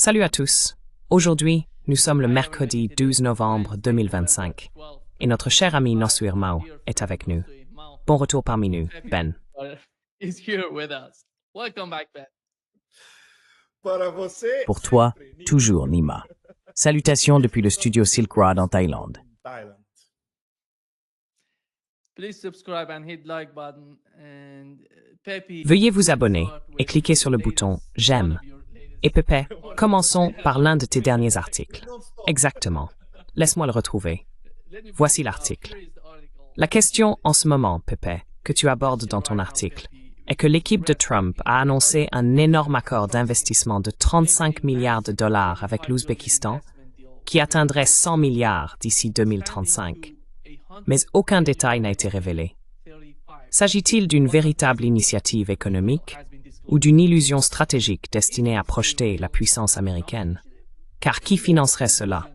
Salut à tous. Aujourd'hui, nous sommes le mercredi 12 novembre 2025 et notre cher ami Nosuir Mao est avec nous. Bon retour parmi nous, Ben. Is here with us. Welcome back, Ben. Pour toi, toujours Nima. Salutations depuis le studio Silk Road en Thaïlande. Please subscribe and hit like button and Pepe. Veuillez vous abonner et cliquer sur le bouton « J'aime ». Et Pepe, commençons par l'un de tes derniers articles. Exactement. Laisse-moi le retrouver. Voici l'article. La question en ce moment, Pepe, que tu abordes dans ton article, est que l'équipe de Trump a annoncé un énorme accord d'investissement de 35 milliards de dollars avec l'Ouzbékistan, qui atteindrait 100 milliards d'ici 2035. Mais aucun détail n'a été révélé. S'agit-il d'une véritable initiative économique ou d'une illusion stratégique destinée à projeter la puissance américaine? Car qui financerait cela?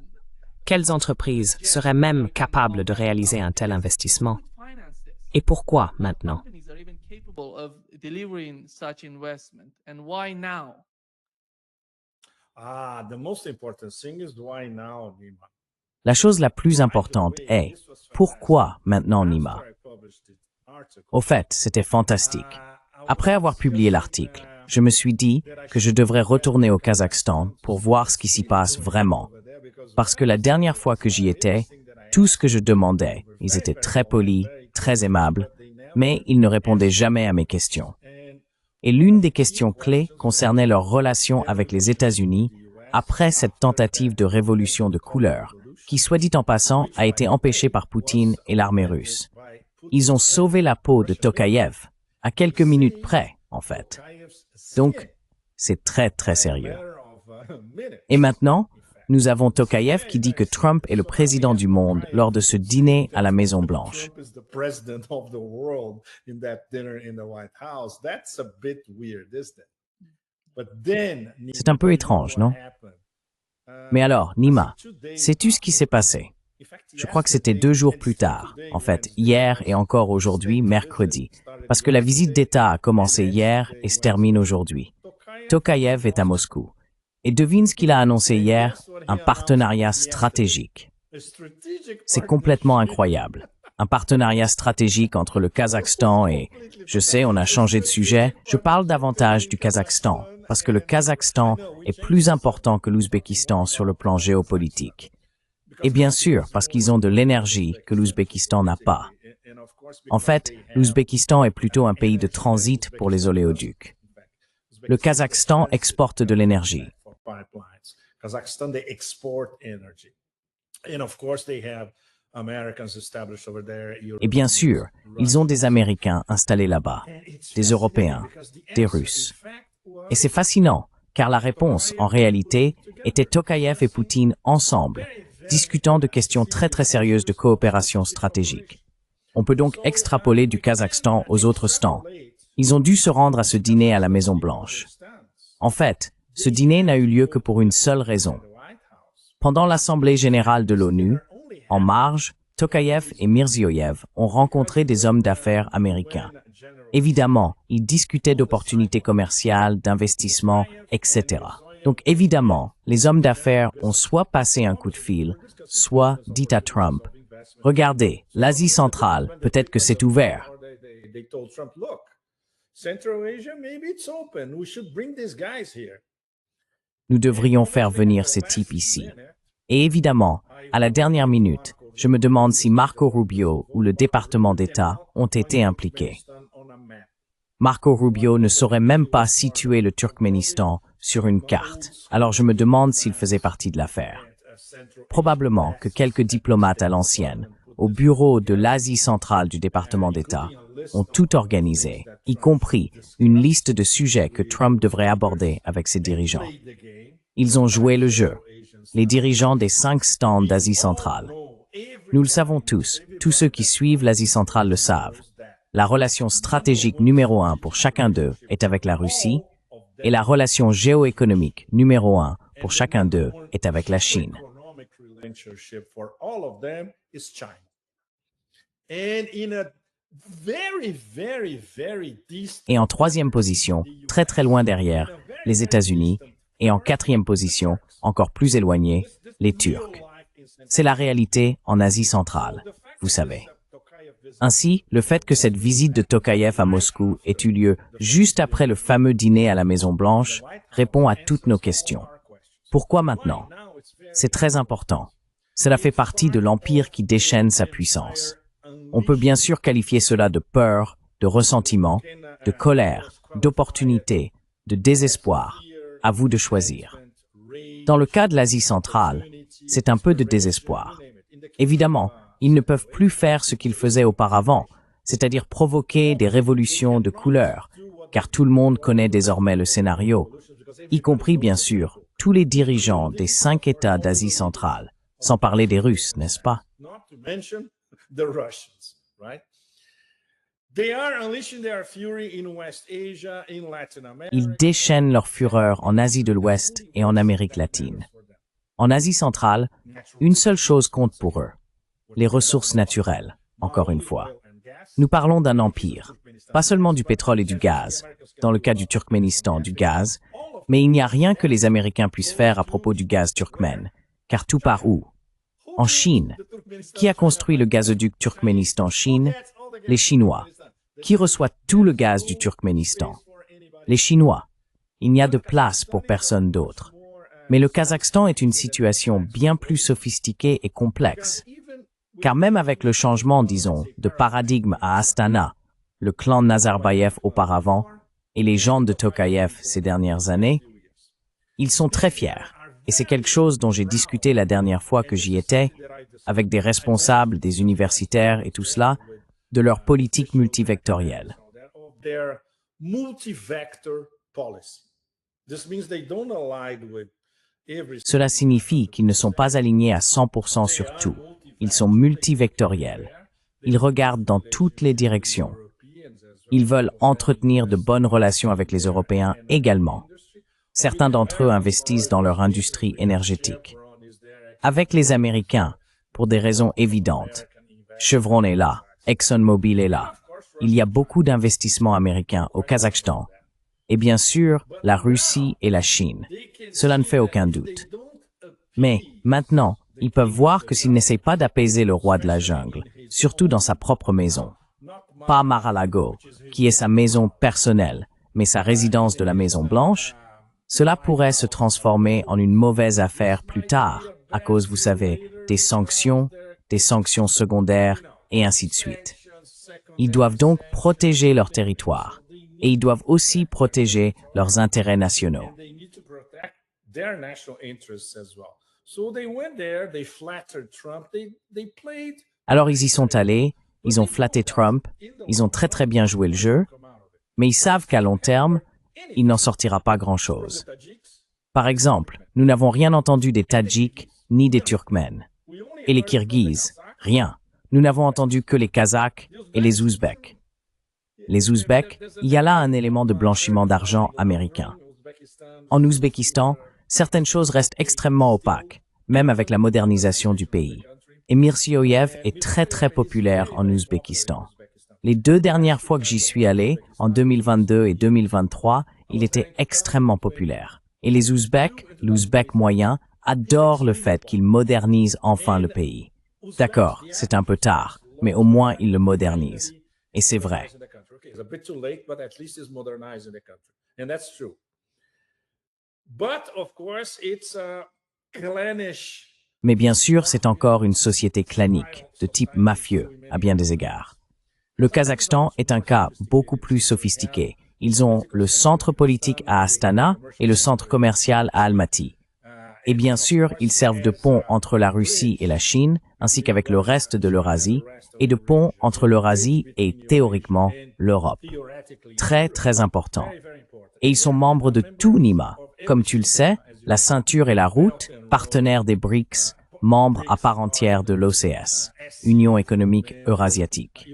Quelles entreprises seraient même capables de réaliser un tel investissement? Et pourquoi maintenant? Companies are even capable of delivering such investment, and why now? The most important thing is why now, Nima. La chose la plus importante est pourquoi maintenant Nima? Au fait, c'était fantastique. Après avoir publié l'article, je me suis dit que je devrais retourner au Kazakhstan pour voir ce qui s'y passe vraiment. Parce que la dernière fois que j'y étais, tout ce que je demandais, ils étaient très polis, très aimables, mais ils ne répondaient jamais à mes questions. Et l'une des questions clés concernait leur relation avec les États-Unis après cette tentative de révolution de couleur, qui, soit dit en passant, a été empêchée par Poutine et l'armée russe. Ils ont sauvé la peau de Tokayev, à quelques minutes près, en fait. Donc, c'est très, très sérieux. Et maintenant, nous avons Tokayev qui dit que Trump est le président du monde lors de ce dîner à la Maison-Blanche. Trump is the president of the world in that dinner in the White House. That's a bit weird, isn't it? But then, C'est un peu étrange, non? Mais alors, Nima, sais-tu ce qui s'est passé? Je crois que c'était 2 jours plus tard, en fait, hier et encore aujourd'hui, mercredi, parce que la visite d'État a commencé hier et se termine aujourd'hui. Tokayev est à Moscou. Et devine ce qu'il a annoncé hier, un partenariat stratégique. C'est complètement incroyable. Un partenariat stratégique entre le Kazakhstan et, je sais, on a changé de sujet, je parle davantage du Kazakhstan, parce que le Kazakhstan est plus important que l'Ouzbékistan sur le plan géopolitique. Et bien sûr, parce qu'ils ont de l'énergie que l'Ouzbékistan n'a pas. En fait, l'Ouzbékistan est plutôt un pays de transit pour les oléoducs. Le Kazakhstan exporte de l'énergie. Kazakhstan, they export energy. And of course, they have Americans established over there. Et bien sûr, ils ont des Américains installés là-bas, des Européens, des Russes. Et c'est fascinant, car la réponse, en réalité, était Tokayev et Poutine ensemble, discutant de questions très très sérieuses de coopération stratégique. On peut donc extrapoler du Kazakhstan aux autres stands. Ils ont dû se rendre à ce dîner à la Maison-Blanche. En fait, ce dîner n'a eu lieu que pour une seule raison. Pendant l'Assemblée générale de l'ONU, en marge, Tokayev et Mirziyoyev ont rencontré des hommes d'affaires américains. Évidemment, ils discutaient d'opportunités commerciales, d'investissements, etc. Donc évidemment, les hommes d'affaires ont soit passé un coup de fil, soit dit à Trump, « Regardez, l'Asie centrale, peut-être que c'est ouvert. » They told Trump, look, Central Asia, maybe it's open. We should bring these guys here. Nous devrions faire venir ces types ici. Et évidemment, à la dernière minute, je me demande si Marco Rubio ou le département d'État ont été impliqués. Marco Rubio ne saurait même pas situer le Turkménistan sur une carte, alors je me demande s'il faisait partie de l'affaire. Probablement que quelques diplomates à l'ancienne, au bureau de l'Asie centrale du département d'État, ont tout organisé, y compris une liste de sujets que Trump devrait aborder avec ses dirigeants. Ils ont joué le jeu, les dirigeants des 5 stands d'Asie centrale. Nous le savons tous ceux qui suivent l'Asie centrale le savent. La relation stratégique numéro 1 pour chacun d'eux est avec la Russie, et la relation géoéconomique numéro 1 pour chacun d'eux est avec la Chine. Et en troisième position, très très loin derrière, les États-Unis, Et en quatrième position, encore plus éloignée, les Turcs. C'est la réalité en Asie centrale, vous savez. Ainsi, le fait que cette visite de Tokayev à Moscou ait eu lieu juste après le fameux dîner à la Maison-Blanche répond à toutes nos questions. Pourquoi maintenant? C'est très important. Cela fait partie de l'empire qui déchaîne sa puissance. On peut bien sûr qualifier cela de peur, de ressentiment, de colère, d'opportunité, de désespoir. À vous de choisir. Dans le cas de l'Asie centrale, c'est un peu de désespoir. Évidemment, ils ne peuvent plus faire ce qu'ils faisaient auparavant, c'est-à-dire provoquer des révolutions de couleur, car tout le monde connaît désormais le scénario, y compris bien sûr tous les dirigeants des 5 États d'Asie centrale, sans parler des Russes, n'est-ce pas? Ils déchaînent leur fureur en Asie de l'Ouest et en Amérique latine. En Asie centrale, une seule chose compte pour eux, les ressources naturelles, encore une fois. Nous parlons d'un empire, pas seulement du pétrole et du gaz, dans le cas du Turkménistan, du gaz, mais il n'y a rien que les Américains puissent faire à propos du gaz turkmène, car tout part où? En Chine. Qui a construit le gazoduc Turkménistan-Chine? Les Chinois. Qui reçoit tout le gaz du Turkménistan? Les Chinois. Il n'y a de place pour personne d'autre. Mais le Kazakhstan est une situation bien plus sophistiquée et complexe. Car même avec le changement, disons, de paradigme à Astana, le clan Nazarbayev auparavant et les gens de Tokayev ces dernières années, ils sont très fiers. Et c'est quelque chose dont j'ai discuté la dernière fois que j'y étais, avec des responsables, des universitaires et tout cela, de leur politique multivectorielle. Cela signifie qu'ils ne sont pas alignés à 100% sur tout. Ils sont multivectoriels. Ils regardent dans toutes les directions. Ils veulent entretenir de bonnes relations avec les Européens également. Certains d'entre eux investissent dans leur industrie énergétique. Avec les Américains, pour des raisons évidentes. Chevron est là, ExxonMobil est là. Il y a beaucoup d'investissements américains au Kazakhstan. Et bien sûr, la Russie et la Chine. Cela ne fait aucun doute. Mais, maintenant, ils peuvent voir que s'ils n'essayent pas d'apaiser le roi de la jungle, surtout dans sa propre maison, pas Mar-a-Lago, qui est sa maison personnelle, mais sa résidence de la Maison-Blanche, cela pourrait se transformer en une mauvaise affaire plus tard, à cause, vous savez, des sanctions secondaires, et ainsi de suite. Ils doivent donc protéger leur territoire, et ils doivent aussi protéger leurs intérêts nationaux. Alors ils y sont allés, ils ont flatté Trump, ils ont très bien joué le jeu, mais ils savent qu'à long terme, il n'en sortira pas grand-chose. Par exemple, nous n'avons rien entendu des Tadjiks ni des Turkmènes. Et les Kirghizes, rien. Nous n'avons entendu que les Kazakhs et les Ouzbeks. Les Ouzbeks, il y a là un élément de blanchiment d'argent américain. En Ouzbékistan, certaines choses restent extrêmement opaques, même avec la modernisation du pays. Et Mirziyoyev est très populaire en Ouzbékistan. Les 2 dernières fois que j'y suis allé, en 2022 et 2023, il était extrêmement populaire. Et les Ouzbeks, l'Ouzbek moyen, adorent le fait qu'il modernise enfin le pays. D'accord, c'est un peu tard, mais au moins il le modernise. Et c'est vrai. Mais bien sûr, c'est encore une société clanique, de type mafieux, à bien des égards. Le Kazakhstan est un cas beaucoup plus sophistiqué. Ils ont le centre politique à Astana et le centre commercial à Almaty. Et bien sûr, ils servent de pont entre la Russie et la Chine, ainsi qu'avec le reste de l'Eurasie, et de pont entre l'Eurasie et, théoriquement, l'Europe. Très important. Et ils sont membres de tout NIMA. Comme tu le sais, la ceinture et la route, partenaires des BRICS, membres à part entière de l'OCS, Union économique eurasiatique.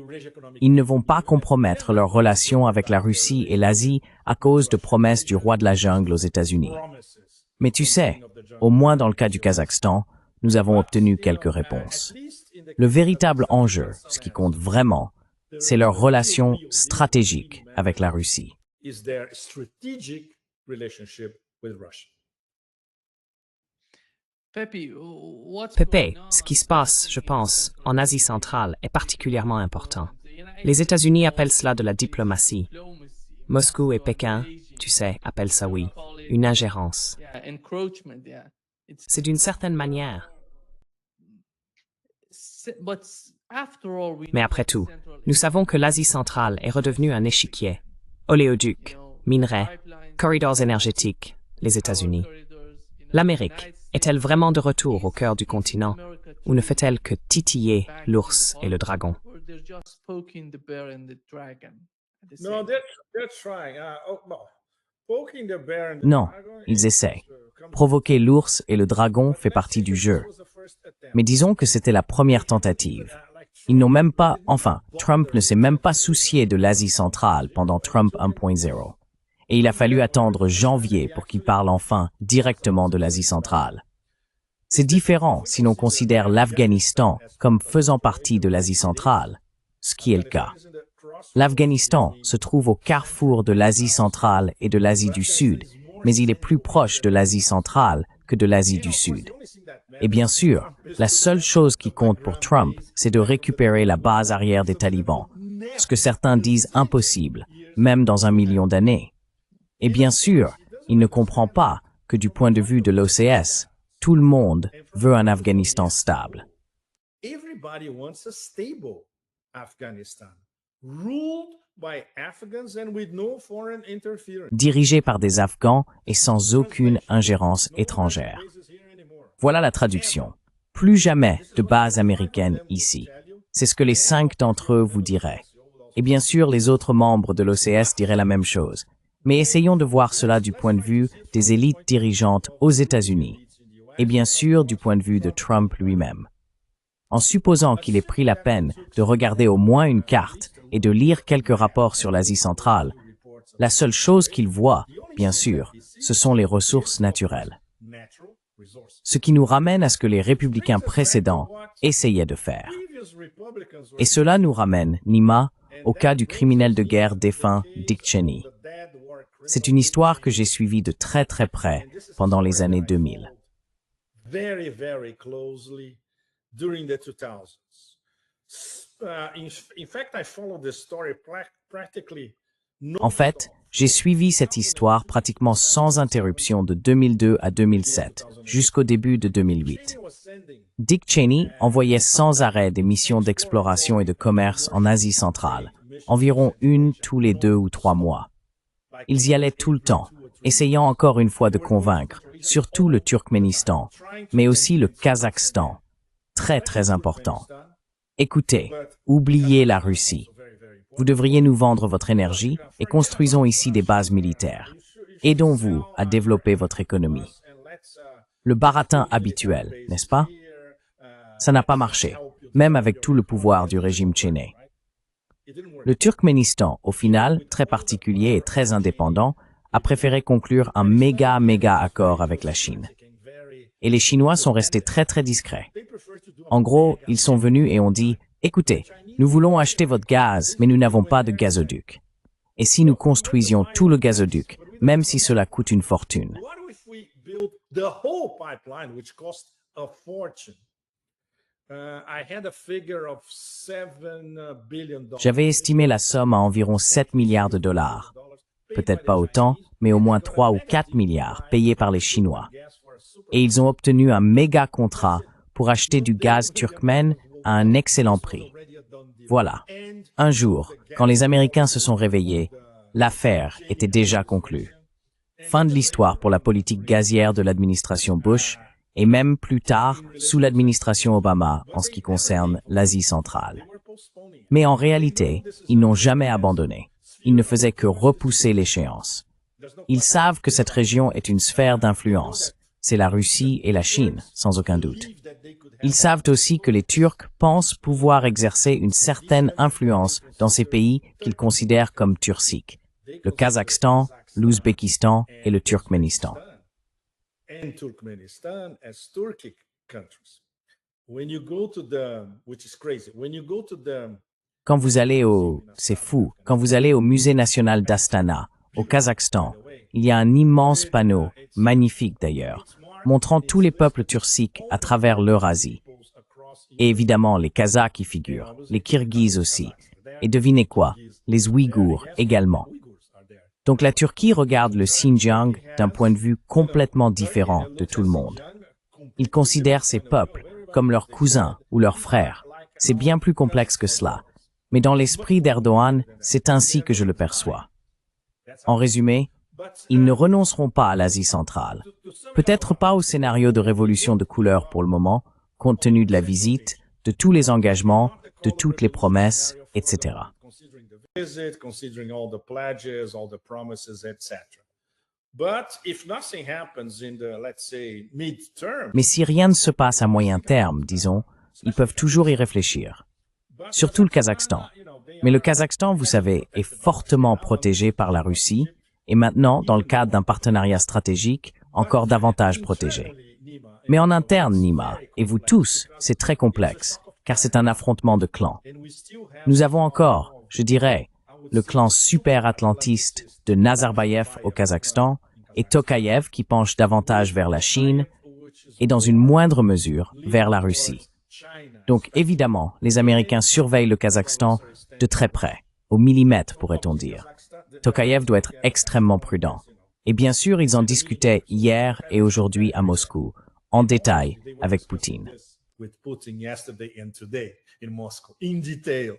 Ils ne vont pas compromettre leurs relations avec la Russie et l'Asie à cause de promesses du roi de la jungle aux États-Unis. Mais tu sais, au moins dans le cas du Kazakhstan, nous avons obtenu quelques réponses. Le véritable enjeu, ce qui compte vraiment, c'est leur relation stratégique avec la Russie. Pepe, ce qui se passe, je pense, en Asie centrale est particulièrement important. Les États-Unis appellent cela de la diplomatie. Moscou et Pékin, tu sais, appellent ça, oui, une ingérence. C'est d'une certaine manière. Mais après tout, nous savons que l'Asie centrale est redevenue un échiquier. Oléoducs, minerais, corridors énergétiques, les États-Unis. L'Amérique est-elle vraiment de retour au cœur du continent ou ne fait-elle que titiller l'ours et le dragon? No, they're trying. Poking the bear and the Non, dragon ils essaient. is Provoquer l'ours et le dragon fait partie du jeu. Mais disons que c'était la première tentative. Ils n'ont même pas, enfin, Trump ne s'est même pas soucié de l'Asie centrale pendant Trump 1.0. Et il a fallu attendre janvier pour qu'il parle enfin directement de l'Asie centrale. C'est différent si l'on considère l'Afghanistan comme faisant partie de l'Asie centrale, ce qui est le cas. L'Afghanistan se trouve au carrefour de l'Asie centrale et de l'Asie du Sud, mais il est plus proche de l'Asie centrale que de l'Asie du Sud. Et bien sûr, la seule chose qui compte pour Trump, c'est de récupérer la base arrière des talibans, ce que certains disent impossible, même dans 1 million d'années. Et bien sûr, il ne comprend pas que du point de vue de l'OCS, tout le monde veut un Afghanistan stable. everybody wants a stable Afghanistan, ruled by Afghans and with no foreign interference. Dirigé par des Afghans et sans aucune ingérence étrangère. Voilà la traduction. Plus jamais de base américaine ici. C'est ce que les 5 d'entre eux vous diraient. Et bien sûr, les autres membres de l'OCS diraient la même chose. Mais essayons de voir cela du point de vue des élites dirigeantes aux États-Unis. Et bien sûr, du point de vue de Trump lui-même. En supposant qu'il ait pris la peine de regarder au moins une carte et de lire quelques rapports sur l'Asie centrale, la seule chose qu'il voit, bien sûr, ce sont les ressources naturelles. Ce qui nous ramène à ce que les républicains précédents essayaient de faire. Et cela nous ramène, Nima, au cas du criminel de guerre défunt Dick Cheney. C'est une histoire que j'ai suivie de très très près pendant les années 2000. Very, very closely during the 2000s. In fact, I followed this story practically. En fait, j'ai suivi cette histoire pratiquement sans interruption de 2002 à 2007, jusqu'au début de 2008. Dick Cheney envoyait sans arrêt des missions d'exploration et de commerce en Asie centrale, environ une tous les 2 ou 3 mois. Ils y allaient tout le temps, essayant encore une fois de convaincre, surtout le Turkménistan, mais aussi le Kazakhstan, très très important. Écoutez, oubliez la Russie. Vous devriez nous vendre votre énergie et construisons ici des bases militaires. Aidons-vous à développer votre économie. Le baratin habituel, n'est-ce pas? Ça n'a pas marché, même avec tout le pouvoir du régime Cheney. Le Turkménistan, au final, très particulier et très indépendant, a préféré conclure un méga accord avec la Chine. Et les Chinois sont restés très très discrets. En gros, ils sont venus et ont dit « Écoutez, nous voulons acheter votre gaz, mais nous n'avons pas de gazoduc. Et si nous construisions tout le gazoduc, même si cela coûte une fortune? » J'avais estimé la somme à environ 7 milliards de dollars. Peut-être pas autant, mais au moins 3 ou 4 milliards payés par les Chinois. Et ils ont obtenu un méga contrat pour acheter du gaz turkmène à un excellent prix. Voilà. Un jour, quand les Américains se sont réveillés, l'affaire était déjà conclue. Fin de l'histoire pour la politique gazière de l'administration Bush, et même plus tard sous l'administration Obama en ce qui concerne l'Asie centrale. Mais en réalité, ils n'ont jamais abandonné. Ils ne faisaient que repousser l'échéance. Ils savent que cette région est une sphère d'influence. C'est la Russie et la Chine, sans aucun doute. Ils savent aussi que les Turcs pensent pouvoir exercer une certaine influence dans ces pays qu'ils considèrent comme turciques, le Kazakhstan, l'Ouzbékistan et le Turkménistan. And Turkmenistan as Turkic countries. When you go to the, which is crazy, when you go to the, Quand vous allez c'est fou, quand vous allez au musée national d'Astana, au Kazakhstan, il y a un immense panneau, magnifique d'ailleurs, montrant tous les peuples turciques à travers l'Eurasie. Et évidemment, les Kazakhs y figurent, les Kirghizes aussi. Et devinez quoi? Les Ouïghours également. Donc la Turquie regarde le Xinjiang d'un point de vue complètement différent de tout le monde. Ils considèrent ces peuples comme leurs cousins ou leurs frères. C'est bien plus complexe que cela. Mais dans l'esprit d'Erdogan, c'est ainsi que je le perçois. En résumé, ils ne renonceront pas à l'Asie centrale. Peut-être pas au scénario de révolution de couleur pour le moment, compte tenu de la visite, de tous les engagements, de toutes les promesses, etc. Considering all the pledges, all the promises, etc. But if nothing happens in the, let's say, mid-term, Mais si rien ne se passe à moyen terme, disons, ils peuvent toujours y réfléchir. Surtout le Kazakhstan. Mais le Kazakhstan, vous savez, est fortement protégé par la Russie et maintenant, dans le cadre d'un partenariat stratégique, encore davantage protégé. Mais en interne, Nima, et vous tous, c'est très complexe, car c'est un affrontement de clans. Nous avons encore, je dirais, le clan super-atlantiste de Nazarbayev au Kazakhstan et Tokayev qui penche davantage vers la Chine et dans une moindre mesure vers la Russie. Donc évidemment, les Américains surveillent le Kazakhstan de très près, au millimètre pourrait-on dire. Tokayev doit être extrêmement prudent. Et bien sûr, ils en discutaient hier et aujourd'hui à Moscou, en détail avec Poutine. with Putin yesterday and today in Moscow, in detail.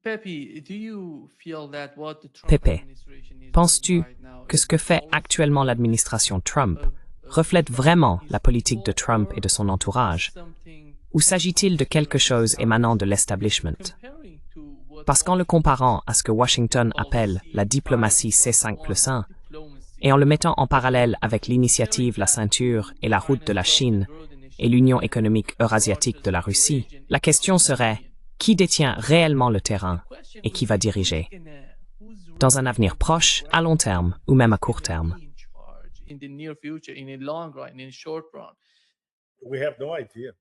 Pepe, do you feel that what the Trump Pepe, administration is penses-tu doing right now que ce is que fait almost actuellement l'administration Trump reflète vraiment la politique de Trump et de son entourage? something Ou s'agit-il de quelque chose émanant de l'establishment? comparing to what Parce qu'en le comparant à ce que Washington appelle la diplomatie C5+1, et en le mettant en parallèle avec l'initiative La Ceinture et la route de la Chine et l'Union économique eurasiatique de la Russie, la question serait qui détient réellement le terrain et qui va diriger? Dans un avenir proche, à long terme ou même à court terme. in the near future, in the long run, in the short run. We have no idea.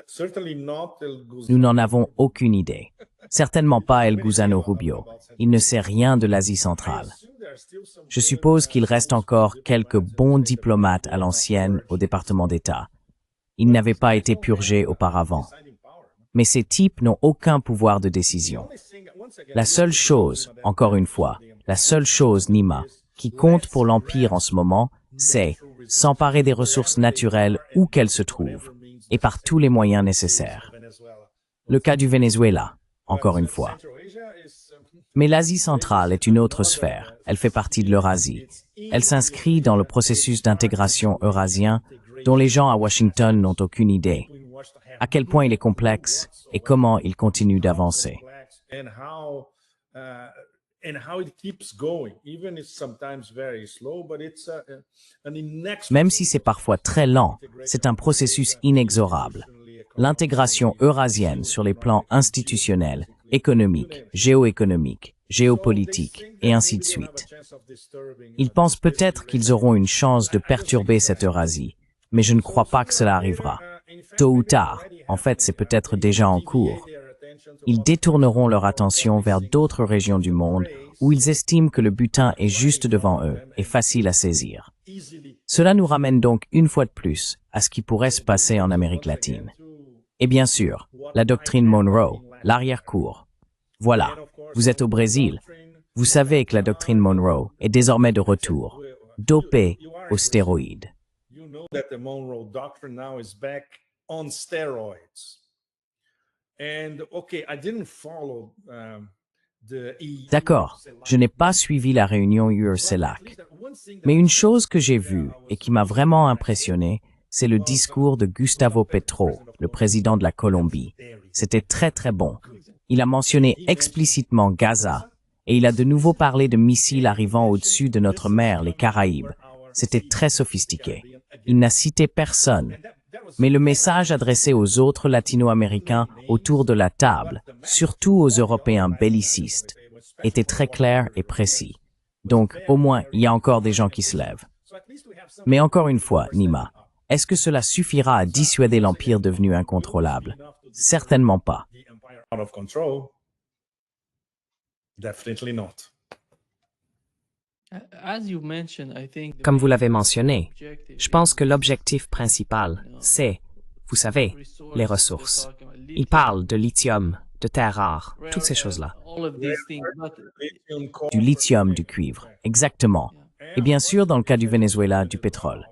Certainly not El Nous n'en avons aucune idée. Certainement pas El Gusano Rubio. Il ne sait rien de l'Asie centrale. Je suppose qu'il reste encore quelques bons diplomates à l'ancienne au département d'État. Ils n'avaient pas été purgés auparavant. Mais ces types n'ont aucun pouvoir de décision. La seule chose, encore une fois, la seule chose, Nima, qui compte pour l'Empire en ce moment, c'est s'emparer des ressources naturelles où qu'elles se trouvent, et par tous les moyens nécessaires. Le cas du Venezuela, encore une fois. Mais l'Asie centrale est une autre sphère. Elle fait partie de l'Eurasie. Elle s'inscrit dans le processus d'intégration eurasien dont les gens à Washington n'ont aucune idée. À quel point il est complexe et comment il continue d'avancer. Même si c'est parfois très lent, c'est un processus inexorable. L'intégration eurasienne sur les plans institutionnels, économiques, géoéconomiques, géopolitiques, et ainsi de suite. Ils pensent peut-être qu'ils auront une chance de perturber cette Eurasie, mais je ne crois pas que cela arrivera. Tôt ou tard, en fait c'est peut-être déjà en cours. Ils détourneront leur attention vers d'autres régions du monde où ils estiment que le butin est juste devant eux et facile à saisir. Cela nous ramène donc une fois de plus à ce qui pourrait se passer en Amérique latine. Et bien sûr, la doctrine Monroe, l'arrière-cour. Voilà, vous êtes au Brésil. Vous savez que la doctrine Monroe est désormais de retour, dopée aux stéroïdes. You know that the Monroe Doctrine now is back on steroids. And okay, I didn't follow the EU. D'accord, je n'ai pas suivi la réunion UE-CELAC. Mais une chose que j'ai vue et qui m'a vraiment impressionné, c'est le discours de Gustavo Petro, le président de la Colombie. C'était très très bon. Il a mentionné explicitement Gaza et il a de nouveau parlé de missiles arrivant au-dessus de notre mer, les Caraïbes. C'était très sophistiqué. Il n'a cité personne. Mais le message adressé aux autres latino-américains autour de la table, surtout aux Européens bellicistes, était très clair et précis. Donc, au moins, il y a encore des gens qui se lèvent. Mais encore une fois, Nima, est-ce que cela suffira à dissuader l'Empire devenu incontrôlable? Certainement pas. Out of control? Definitely not. Comme vous l'avez mentionné, je pense que l'objectif principal, c'est, vous savez, les ressources. Il parle de lithium, de terres rares, toutes ces choses-là. Du lithium, du cuivre, exactement. Et bien sûr, dans le cas du Venezuela, du pétrole.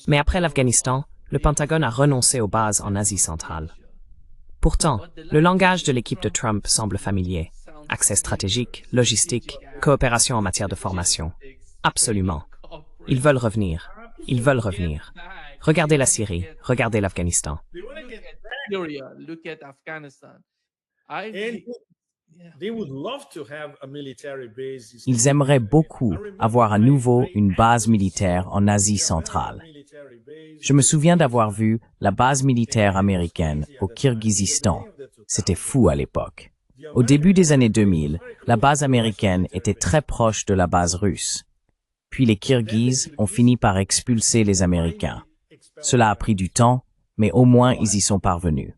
Mais après l'Afghanistan, le Pentagone a renoncé aux bases en Asie centrale. Pourtant, le langage de l'équipe de Trump semble familier. Accès stratégique, logistique, coopération en matière de formation. Absolument. Ils veulent revenir. Ils veulent revenir. Regardez la Syrie, regardez l'Afghanistan. Ils aimeraient beaucoup avoir à nouveau une base militaire en Asie centrale. Je me souviens d'avoir vu la base militaire américaine au Kirghizistan. C'était fou à l'époque. Au début des années 2000, la base américaine était très proche de la base russe. Puis les Kirghizes ont fini par expulser les Américains. Cela a pris du temps, mais au moins ils y sont parvenus.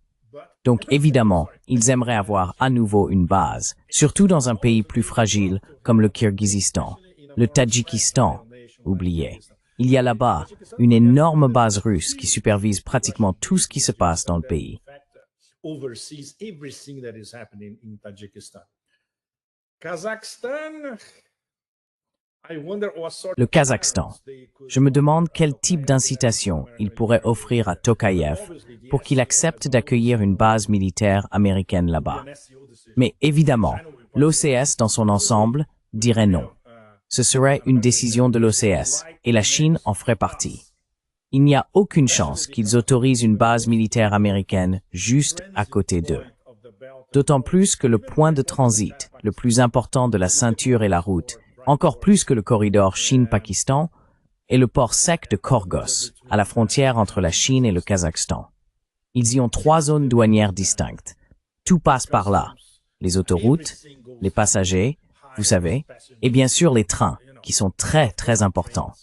Donc évidemment, ils aimeraient avoir à nouveau une base, surtout dans un pays plus fragile comme le Kirghizistan, le Tadjikistan, oubliez. Il y a là-bas une énorme base russe qui supervise pratiquement tout ce qui se passe dans le pays. Le Kazakhstan. Je me demande quel type d'incitation il pourrait offrir à Tokayev pour qu'il accepte d'accueillir une base militaire américaine là-bas. Mais évidemment, l'OCS dans son ensemble dirait non. Ce serait une décision de l'OCS et la Chine en ferait partie. Il n'y a aucune chance qu'ils autorisent une base militaire américaine juste à côté d'eux. D'autant plus que le point de transit, le plus important de la ceinture et la route, encore plus que le corridor Chine-Pakistan, est le port sec de Korgos, à la frontière entre la Chine et le Kazakhstan. Ils y ont 3 zones douanières distinctes. Tout passe par là. Les autoroutes, les passagers, vous savez, et bien sûr les trains, qui sont très très importants.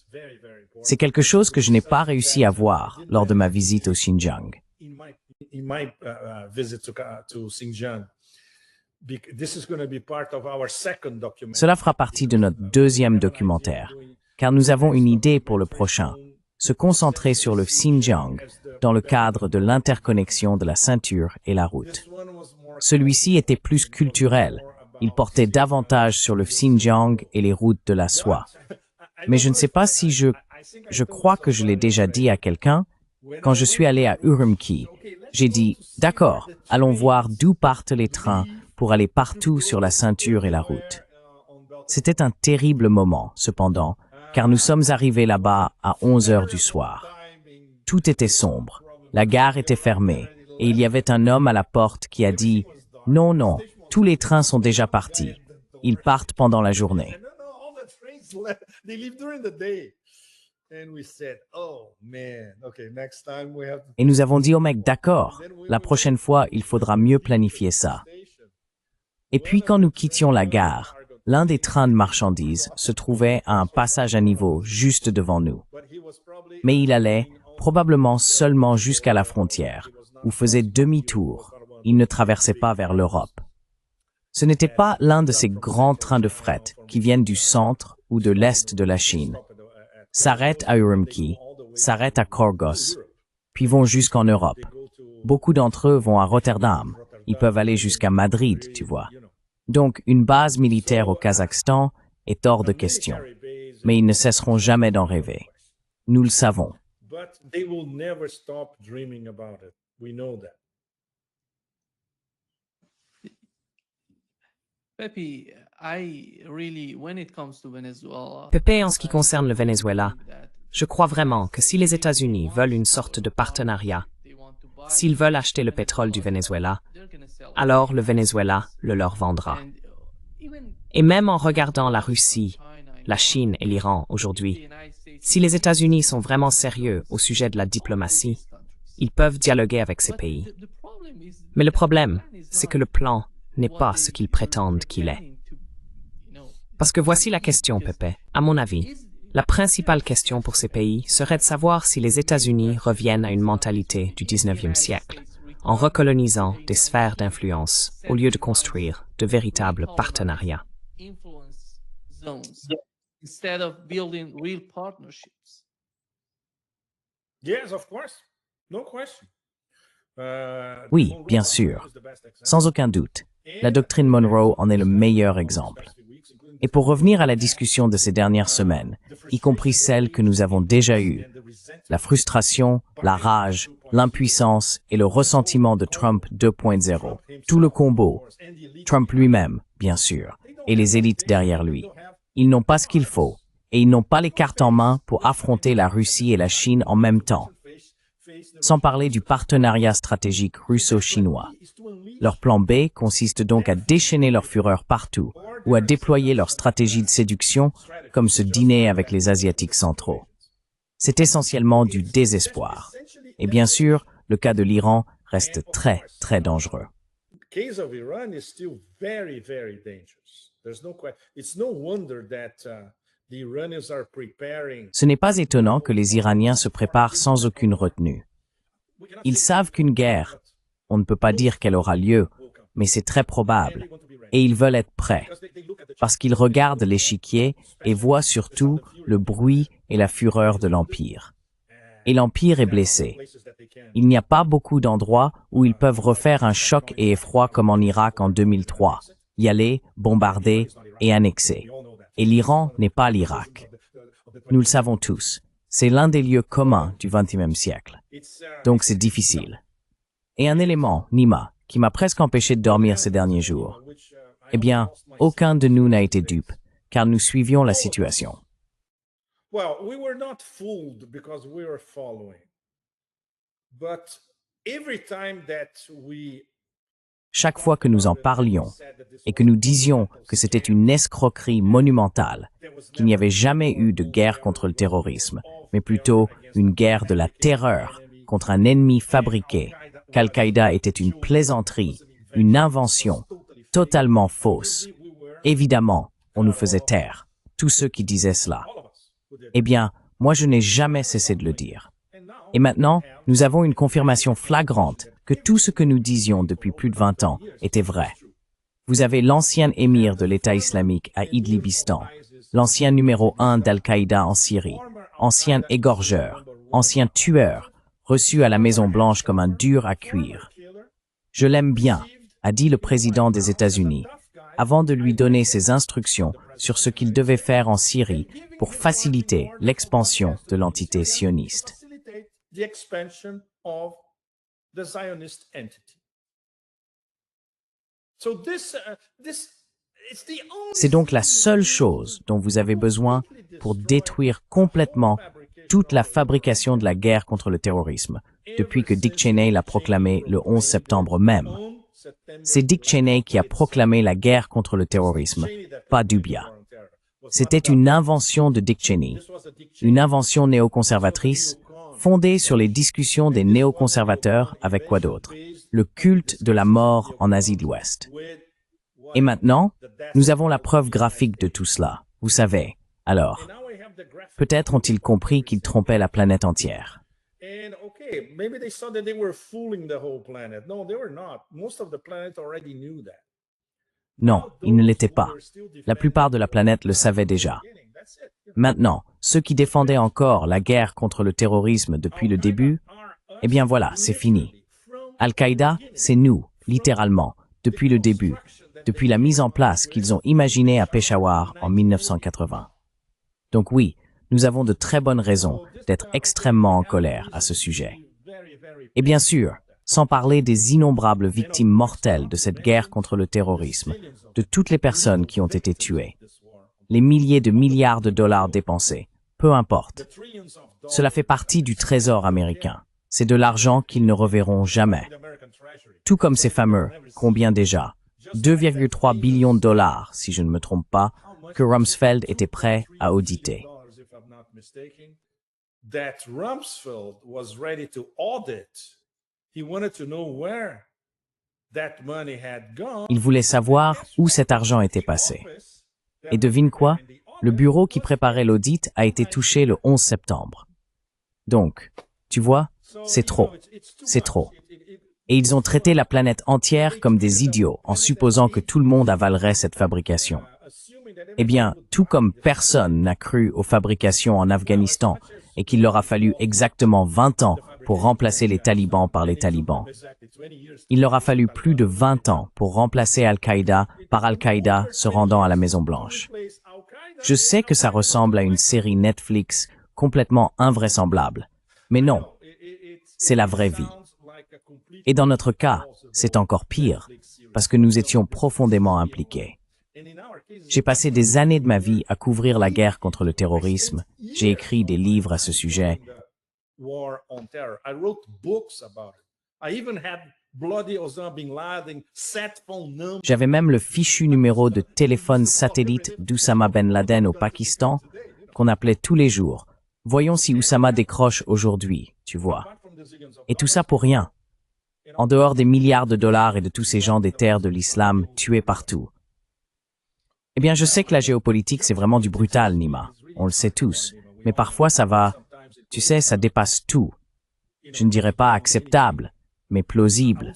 C'est quelque chose que je n'ai pas réussi à voir lors de ma visite au Xinjiang. Cela fera partie de notre deuxième documentaire, car nous avons une idée pour le prochain, se concentrer sur le Xinjiang dans le cadre de l'interconnexion de la ceinture et la route. Celui-ci était plus culturel, il portait davantage sur le Xinjiang et les routes de la soie. Mais je ne sais pas si je crois que je l'ai déjà dit à quelqu'un, quand je suis allé à Urumqi, j'ai dit, d'accord, allons voir d'où partent les trains pour aller partout sur la ceinture et la route. C'était un terrible moment, cependant, car nous sommes arrivés là-bas à 11 heures du soir. Tout était sombre, la gare était fermée, et il y avait un homme à la porte qui a dit « Non, non, tous les trains sont déjà partis. Ils partent pendant la journée. » Et nous avons dit au mec « D'accord, la prochaine fois, il faudra mieux planifier ça. » Et puis quand nous quittions la gare, l'un des trains de marchandises se trouvait à un passage à niveau juste devant nous. Mais il allait probablement seulement jusqu'à la frontière, ou faisait demi-tour. Il ne traversait pas vers l'Europe. Ce n'était pas l'un de ces grands trains de fret qui viennent du centre ou de l'est de la Chine. S'arrêtent à Urumqi, s'arrêtent à Korgos, puis vont jusqu'en Europe. Beaucoup d'entre eux vont à Rotterdam. Ils peuvent aller jusqu'à Madrid, tu vois. Donc, une base militaire au Kazakhstan est hors de question. Mais ils ne cesseront jamais d'en rêver. Nous le savons. Pepe, en ce qui concerne le Venezuela, je crois vraiment que si les États-Unis veulent une sorte de partenariat, s'ils veulent acheter le pétrole du Venezuela, alors le Venezuela le leur vendra. Et même en regardant la Russie, la Chine et l'Iran aujourd'hui, si les États-Unis sont vraiment sérieux au sujet de la diplomatie, ils peuvent dialoguer avec ces pays. Mais le problème, c'est que le plan n'est pas ce qu'ils prétendent qu'il est. Parce que voici la question, Pepe. À mon avis, la principale question pour ces pays serait de savoir si les États-Unis reviennent à une mentalité du 19e siècle, en recolonisant des sphères d'influence au lieu de construire de véritables partenariats. Influence zones instead of building real partnerships. Yes, of course. No question. Oui, bien sûr. Sans aucun doute. La doctrine Monroe en est le meilleur exemple. Et pour revenir à la discussion de ces dernières semaines, y compris celle que nous avons déjà eue, la frustration, la rage, l'impuissance et le ressentiment de Trump 2.0, tout le combo, Trump lui-même, bien sûr, et les élites derrière lui. Ils n'ont pas ce qu'il faut, et ils n'ont pas les cartes en main pour affronter la Russie et la Chine en même temps. Sans parler du partenariat stratégique russo-chinois. Leur plan B consiste donc à déchaîner leur fureur partout ou à déployer leur stratégie de séduction comme ce dîner avec les Asiatiques centraux. C'est essentiellement du désespoir. Et bien sûr, le cas de l'Iran reste très, très dangereux. Case of Iran is still very, very dangerous. There's no question. It's no wonder that the Iranians are preparing. Ce n'est pas étonnant que les Iraniens se préparent sans aucune retenue. Ils savent qu'une guerre, on ne peut pas dire qu'elle aura lieu, mais c'est très probable, et ils veulent être prêts, parce qu'ils regardent l'échiquier et voient surtout le bruit et la fureur de l'Empire. Et l'Empire est blessé. Il n'y a pas beaucoup d'endroits où ils peuvent refaire un choc et effroi comme en Irak en 2003, y aller, bombarder et annexer. Et l'Iran n'est pas l'Irak. Nous le savons tous. C'est l'un des lieux communs du XXe siècle. Donc c'est difficile. Et un élément, Nima, qui m'a presque empêché de dormir ces derniers jours. Eh bien, aucun de nous n'a été dupe, car nous suivions la situation. Well, we were not fooled because we were following. But every time that we Chaque fois que nous en parlions et que nous disions que c'était une escroquerie monumentale, qu'il n'y avait jamais eu de guerre contre le terrorisme, mais plutôt une guerre de la terreur contre un ennemi fabriqué, qu'Al-Qaïda était une plaisanterie, une invention, totalement fausse. Évidemment, on nous faisait taire, tous ceux qui disaient cela. Eh bien, moi je n'ai jamais cessé de le dire. Et maintenant, nous avons une confirmation flagrante que tout ce que nous disions depuis plus de 20 ans était vrai. Vous avez l'ancien émir de l'État islamique à Idlibistan, l'ancien numéro 1 d'Al-Qaïda en Syrie, ancien égorgeur, ancien tueur, reçu à la Maison-Blanche comme un dur à cuire. Je l'aime bien, a dit le président des États-Unis, avant de lui donner ses instructions sur ce qu'il devait faire en Syrie pour faciliter l'expansion de l'entité sioniste. the expansion of the Zionist entity. So C'est donc la seule chose dont vous avez besoin pour détruire complètement toute la fabrication de la guerre contre le terrorisme, depuis que Dick Cheney l'a proclamé le 11 septembre même. C'est Dick Cheney qui a proclamé la guerre contre le terrorisme, pas Dubia. C'était une invention de Dick Cheney, une invention néoconservatrice, fondée sur les discussions des néoconservateurs avec quoi d'autre? Le culte de la mort en Asie de l'Ouest. Et maintenant, nous avons la preuve graphique de tout cela, vous savez. Alors, peut-être ont-ils compris qu'ils trompaient la planète entière. Non, ils ne l'étaient pas. La plupart de la planète le savait déjà. Maintenant, ceux qui défendaient encore la guerre contre le terrorisme depuis le début, eh bien voilà, c'est fini. Al-Qaïda, c'est nous, littéralement, depuis le début, depuis la mise en place qu'ils ont imaginée à Peshawar en 1980. Donc oui, nous avons de très bonnes raisons d'être extrêmement en colère à ce sujet. Et bien sûr, sans parler des innombrables victimes mortelles de cette guerre contre le terrorisme, de toutes les personnes qui ont été tuées. Les milliers de milliards de dollars dépensés, peu importe. Cela fait partie du trésor américain. C'est de l'argent qu'ils ne reverront jamais. Tout comme ces fameux, combien déjà, 2,3 billions de dollars, si je ne me trompe pas, que Rumsfeld était prêt à auditer. Il voulait savoir où cet argent était passé. Et devine quoi? Le bureau qui préparait l'audit a été touché le 11 septembre. Donc, tu vois, c'est trop. C'est trop. Et ils ont traité la planète entière comme des idiots en supposant que tout le monde avalerait cette fabrication. Eh bien, tout comme personne n'a cru aux fabrications en Afghanistan et qu'il leur a fallu exactement 20 ans pour remplacer les talibans par les talibans. Il leur a fallu plus de 20 ans pour remplacer Al-Qaïda par Al-Qaïda se rendant à la Maison-Blanche. Je sais que ça ressemble à une série Netflix complètement invraisemblable, mais non, c'est la vraie vie. Et dans notre cas, c'est encore pire, parce que nous étions profondément impliqués. J'ai passé des années de ma vie à couvrir la guerre contre le terrorisme. J'ai écrit des livres à ce sujet. J'avais même le fichu numéro de téléphone satellite d'Oussama Ben Laden au Pakistan, qu'on appelait tous les jours. Voyons si Oussama décroche aujourd'hui, tu vois. Et tout ça pour rien. En dehors des milliards de dollars et de tous ces gens des terres de l'islam tués partout. Eh bien, je sais que la géopolitique, c'est vraiment du brutal, Nima. On le sait tous. Mais parfois, ça va... Tu sais, ça dépasse tout. Je ne dirais pas acceptable, mais plausible,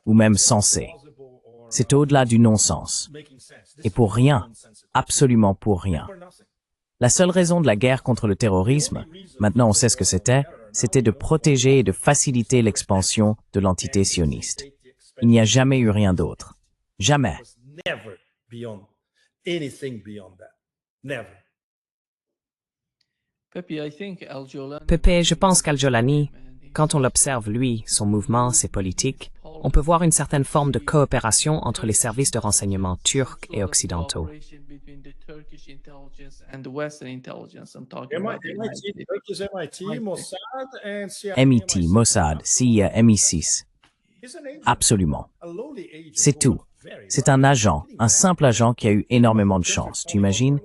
ou même sensé. C'est au-delà du non-sens. Et pour rien, absolument pour rien. La seule raison de la guerre contre le terrorisme, maintenant on sait ce que c'était de protéger et de faciliter l'expansion de l'entité sioniste. Il n'y a jamais eu rien d'autre. Jamais. Pepe, je pense qu'Al-Jolani, quand on l'observe lui, son mouvement, ses politiques, on peut voir une certaine forme de coopération entre les services de renseignement turcs et occidentaux. MIT, Mossad, CIA, MI6. Absolument. C'est tout. C'est un agent, un simple agent qui a eu énormément de chance, tu imagines?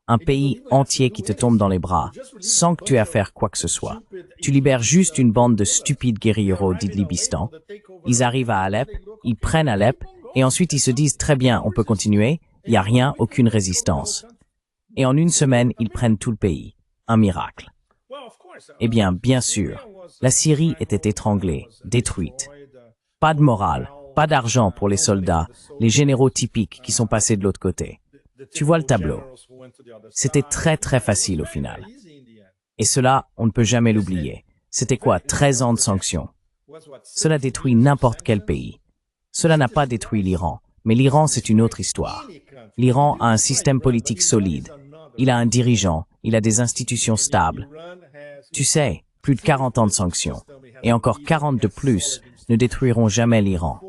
Un pays entier qui te tombe dans les bras, sans que tu aies à faire quoi que ce soit. Tu libères juste une bande de stupides guérilleros d'Idlibistan. Ils arrivent à Alep, ils prennent Alep, et ensuite ils se disent « Très bien, on peut continuer, il n'y a rien, aucune résistance. » Et en une semaine, ils prennent tout le pays. Un miracle. Eh bien, bien sûr, la Syrie était étranglée, détruite. Pas de morale, pas d'argent pour les soldats, les généraux typiques qui sont passés de l'autre côté. Tu vois le tableau. C'était très très facile au final. Et cela, on ne peut jamais l'oublier. C'était quoi, 13 ans de sanctions? Cela détruit n'importe quel pays. Cela n'a pas détruit l'Iran, mais l'Iran c'est une autre histoire. L'Iran a un système politique solide. Il a un dirigeant, il a des institutions stables. Tu sais, plus de 40 ans de sanctions, et encore 40 de plus, ne détruiront jamais l'Iran.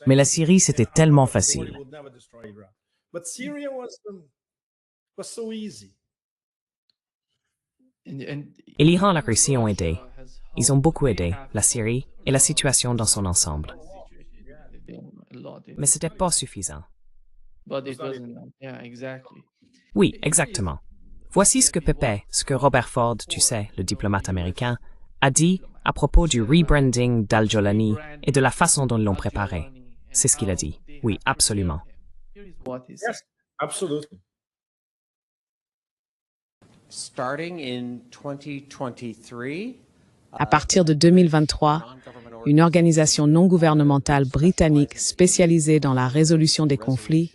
Mais la Syrie, c'était tellement facile. Et l'Iran et la Russie ont aidé. Ils ont beaucoup aidé la Syrie et la situation dans son ensemble. Mais ce n'était pas suffisant. Oui, exactement. Voici ce que Pepe, ce que Robert Ford, tu sais, le diplomate américain, a dit à propos du rebranding d'Al-Jolani et de la façon dont ils l'ont préparé. C'est ce qu'il a dit. Oui, absolument. Yes, absolutely. À partir de 2023, une organisation non gouvernementale britannique spécialisée dans la résolution des conflits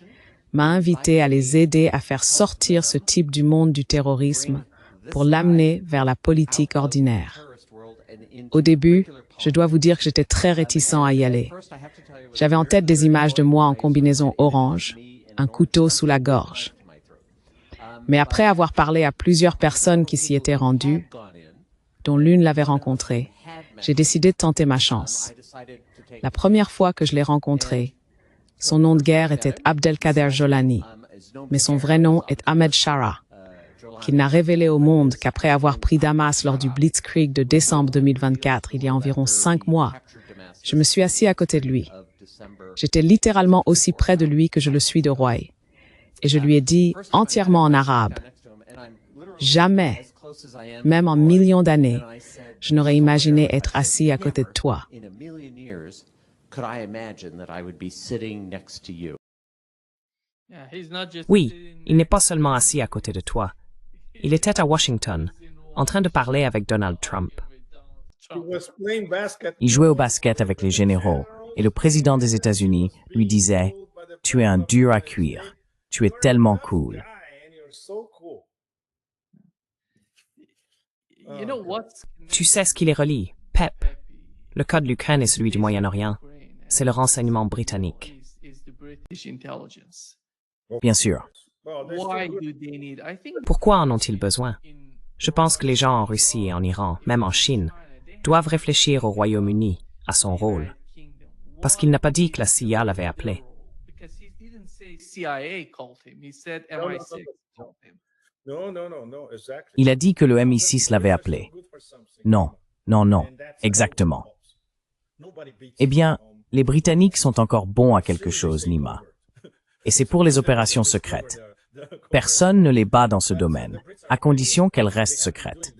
m'a invité à les aider à faire sortir ce type du monde du terrorisme pour l'amener vers la politique ordinaire. Au début, je dois vous dire que j'étais très réticent à y aller. J'avais en tête des images de moi en combinaison orange, un couteau sous la gorge. Mais après avoir parlé à plusieurs personnes qui s'y étaient rendues, dont l'une l'avait rencontré, j'ai décidé de tenter ma chance. La première fois que je l'ai rencontré, son nom de guerre était Abdelkader Jolani, mais son vrai nom est Ahmed Shara, qu'il n'a révélé au monde qu'après avoir pris Damas lors du Blitzkrieg de décembre 2024, il y a environ 5 mois, je me suis assis à côté de lui. J'étais littéralement aussi près de lui que je le suis de Roy. Et je lui ai dit, entièrement en arabe, « Jamais, même en millions d'années, je n'aurais imaginé être assis à côté de toi. » Oui, il n'est pas seulement assis à côté de toi. Il était à Washington, en train de parler avec Donald Trump. He was playing basket. Il jouait au basket avec les généraux et le président des États-Unis lui disait « Tu es un dur à cuire. Tu es tellement cool. And you're so cool. You know what's Tu sais ce qui les relie? PEP. Le cas de l'Ukraine et celui du Moyen-Orient. C'est le renseignement britannique. is the British intelligence. » Bien sûr. Well, there's Why still good. do they need? I think Pourquoi en ont-ils besoin? Je pense que les gens en Russie et en Iran, même en Chine, doivent réfléchir au Royaume-Uni, à son rôle. Parce qu'il n'a pas dit que la CIA l'avait appelé. because he didn't say CIA called him. He said MI6 called him. No, exactly. Il a dit que le MI6 l'avait appelé. Non, non, non, exactement. Eh bien, les Britanniques sont encore bons à quelque chose, Nima. Et c'est pour les opérations secrètes. Personne ne les bat dans ce domaine, à condition qu'elles restent secrètes.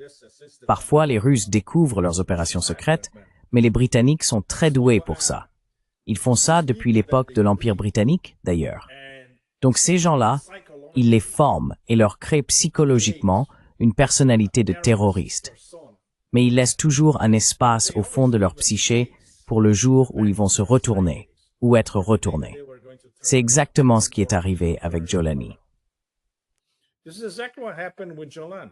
Parfois, les Russes découvrent leurs opérations secrètes, mais les Britanniques sont très doués pour ça. Ils font ça depuis l'époque de l'Empire britannique, d'ailleurs. Donc ces gens-là, ils les forment et leur créent psychologiquement une personnalité de terroriste. Mais ils laissent toujours un espace au fond de leur psyché pour le jour où ils vont se retourner, ou être retournés. C'est exactement ce qui est arrivé avec Jolani. This is exactly what happened with Jolani.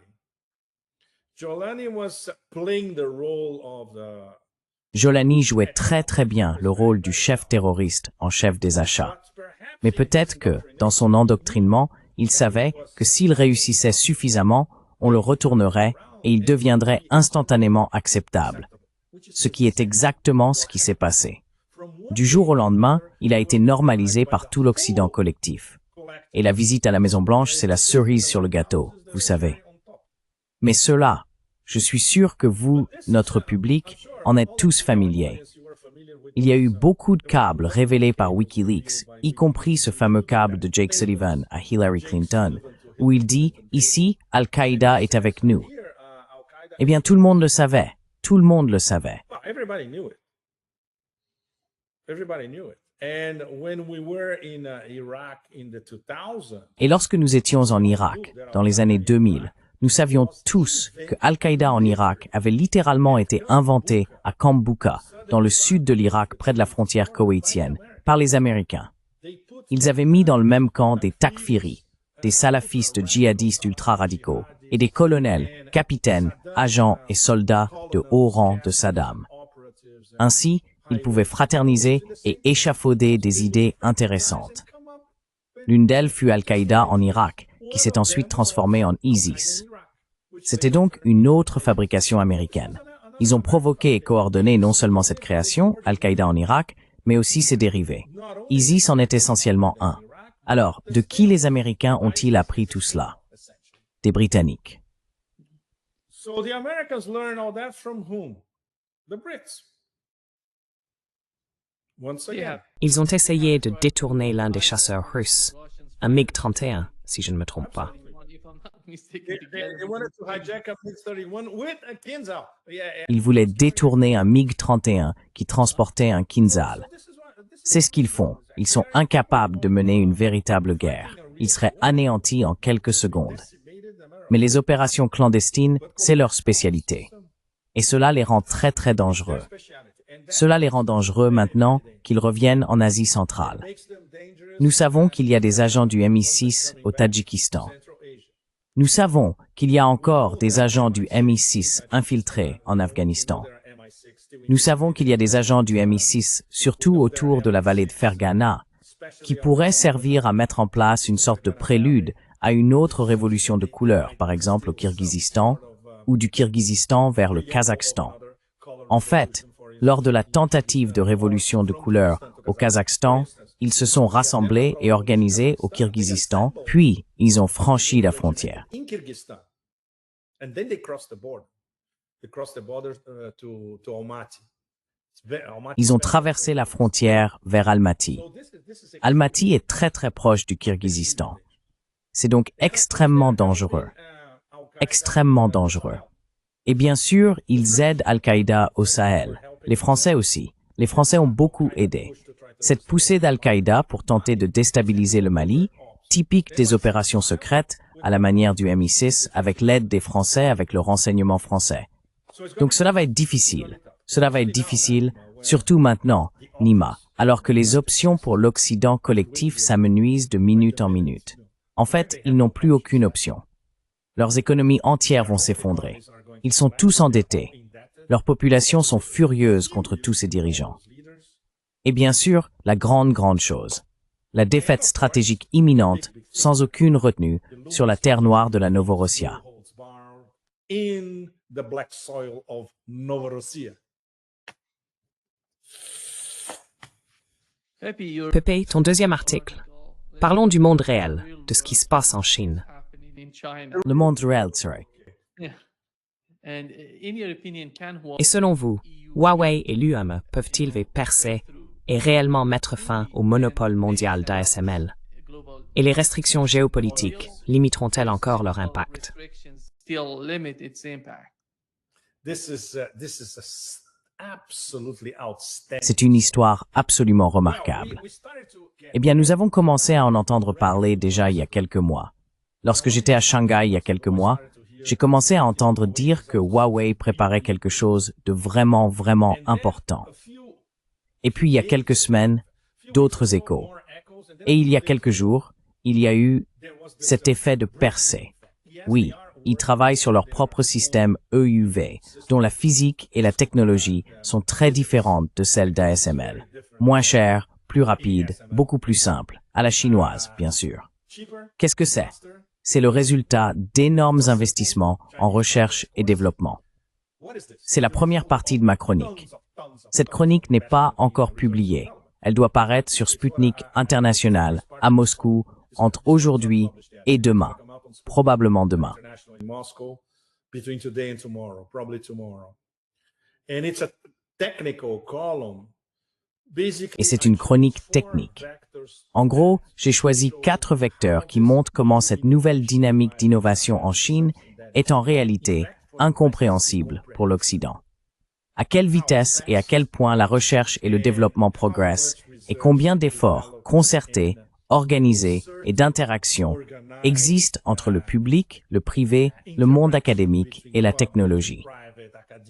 Jolani was playing the role of the. Jolani jouait très bien le rôle du chef terroriste en chef des achats. Mais peut-être que, dans son endoctrinement, il savait que s'il réussissait suffisamment, on le retournerait et il deviendrait instantanément acceptable. Ce qui est exactement ce qui s'est passé. Du jour au lendemain, il a été normalisé par tout l'Occident collectif. Et la visite à la Maison-Blanche, c'est la cerise sur le gâteau, vous savez. Mais cela, je suis sûr que vous, notre public, en êtes tous familiers. Il y a eu beaucoup de câbles révélés par WikiLeaks, y compris ce fameux câble de Jake Sullivan à Hillary Clinton, où il dit « Ici, Al-Qaïda est avec nous ». Eh bien, tout le monde le savait. Tout le monde le savait. Well, everybody knew it. Everybody knew it. And when we were in Iraq in the 2000, Et lorsque nous étions en Irak, dans les années 2000, nous savions tous que Al-Qaïda en Irak avait littéralement été inventé à Kambuka, dans le sud de l'Irak, près de la frontière koweïtienne, par les Américains. Ils avaient mis dans le même camp des takfiris, des salafistes djihadistes ultra-radicaux, et des colonels, capitaines, agents et soldats de haut rang de Saddam. Ainsi, ils pouvaient fraterniser et échafauder des idées intéressantes. L'une d'elles fut Al-Qaïda en Irak, qui s'est ensuite transformée en ISIS. C'était donc une autre fabrication américaine. Ils ont provoqué et coordonné non seulement cette création, Al-Qaïda en Irak, mais aussi ses dérivés. ISIS en est essentiellement un. Alors, de qui les Américains ont-ils appris tout cela? Des Britanniques. so the Americans learned all that from whom? The Brits. Once again. Yeah. Ils ont essayé de détourner l'un des chasseurs russes, un MiG-31, si je ne me trompe pas. If I'm not mistaken, They wanted to hijack a MiG-31 with a Kinzhal. Yeah. Ils voulaient détourner un MiG-31 qui transportait un Kinzhal. C'est ce qu'ils font. Ils sont incapables de mener une véritable guerre. Ils seraient anéantis en quelques secondes. Mais les opérations clandestines, c'est leur spécialité. Et cela les rend très dangereux. Cela les rend dangereux maintenant qu'ils reviennent en Asie centrale. Nous savons qu'il y a des agents du MI6 au Tadjikistan. Nous savons qu'il y a encore des agents du MI6 infiltrés en Afghanistan. Nous savons qu'il y a des agents du MI6, surtout autour de la vallée de Fergana, qui pourraient servir à mettre en place une sorte de prélude à une autre révolution de couleur, par exemple au Kirghizistan, ou du Kirghizistan vers le Kazakhstan. En fait, lors de la tentative de révolution de couleur au Kazakhstan, ils se sont rassemblés et organisés au Kirghizistan, puis ils ont franchi la frontière. In Kyrgyzstan. And then they crossed the border. They crossed the border to Almaty. Almaty Ils ont traversé la frontière vers Almaty. Almaty est très proche du Kirghizistan. C'est donc extrêmement dangereux. Extrêmement dangereux. Et bien sûr, ils aident Al-Qaïda au Sahel. Les Français aussi. Les Français ont beaucoup aidé. Cette poussée d'Al-Qaïda pour tenter de déstabiliser le Mali, typique des opérations secrètes, à la manière du MI6, avec l'aide des Français, avec le renseignement français. Donc cela va être difficile. Cela va être difficile, surtout maintenant, Nima, alors que les options pour l'Occident collectif s'amenuisent de minute en minute. En fait, ils n'ont plus aucune option. Leurs économies entières vont s'effondrer. Ils sont tous endettés. Leurs populations sont furieuses contre tous ces dirigeants. Et bien sûr, la grande chose. La défaite stratégique imminente, sans aucune retenue, sur la terre noire de la Novorossia. In the black soil of Novorossiya. Pepe, ton deuxième article. Parlons du monde réel, de ce qui se passe en Chine. Le monde réel, sorry. Et selon vous, Huawei et l'UE peuvent-ils percer et réellement mettre fin au monopole mondial d'ASML? Et les restrictions géopolitiques limiteront-elles encore leur impact? C'est une histoire absolument remarquable. Eh bien, nous avons commencé à en entendre parler déjà il y a quelques mois. Lorsque j'étais à Shanghai il y a quelques mois, j'ai commencé à entendre dire que Huawei préparait quelque chose de vraiment important. Et puis, il y a quelques semaines, d'autres échos. Et il y a quelques jours, il y a eu cet effet de percée. Oui, ils travaillent sur leur propre système EUV, dont la physique et la technologie sont très différentes de celles d'ASML. Moins cher, plus rapide, beaucoup plus simple, à la chinoise, bien sûr. Qu'est-ce que c'est? C'est le résultat d'énormes investissements en recherche et développement. C'est la première partie de ma chronique. Cette chronique n'est pas encore publiée. Elle doit paraître sur Sputnik International, à Moscou, entre aujourd'hui et demain. Probablement demain. Et c'est une chronique technique. En gros, j'ai choisi 4 vecteurs qui montrent comment cette nouvelle dynamique d'innovation en Chine est en réalité incompréhensible pour l'Occident. À quelle vitesse et à quel point la recherche et le développement progressent et combien d'efforts concertés, organisés et d'interactions existent entre le public, le privé, le monde académique et la technologie.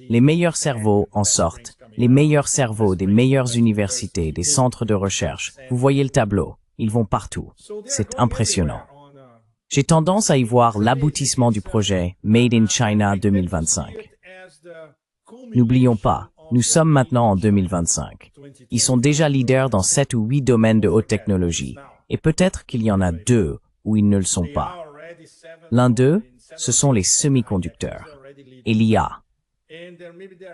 Les meilleurs cerveaux en sortent, les meilleurs cerveaux des meilleures universités, des centres de recherche. Vous voyez le tableau, ils vont partout. C'est impressionnant. J'ai tendance à y voir l'aboutissement du projet Made in China 2025. N'oublions pas, nous sommes maintenant en 2025. Ils sont déjà leaders dans 7 ou 8 domaines de haute technologie, et peut-être qu'il y en a 2 où ils ne le sont pas. L'un d'eux, ce sont les semi-conducteurs et l'IA.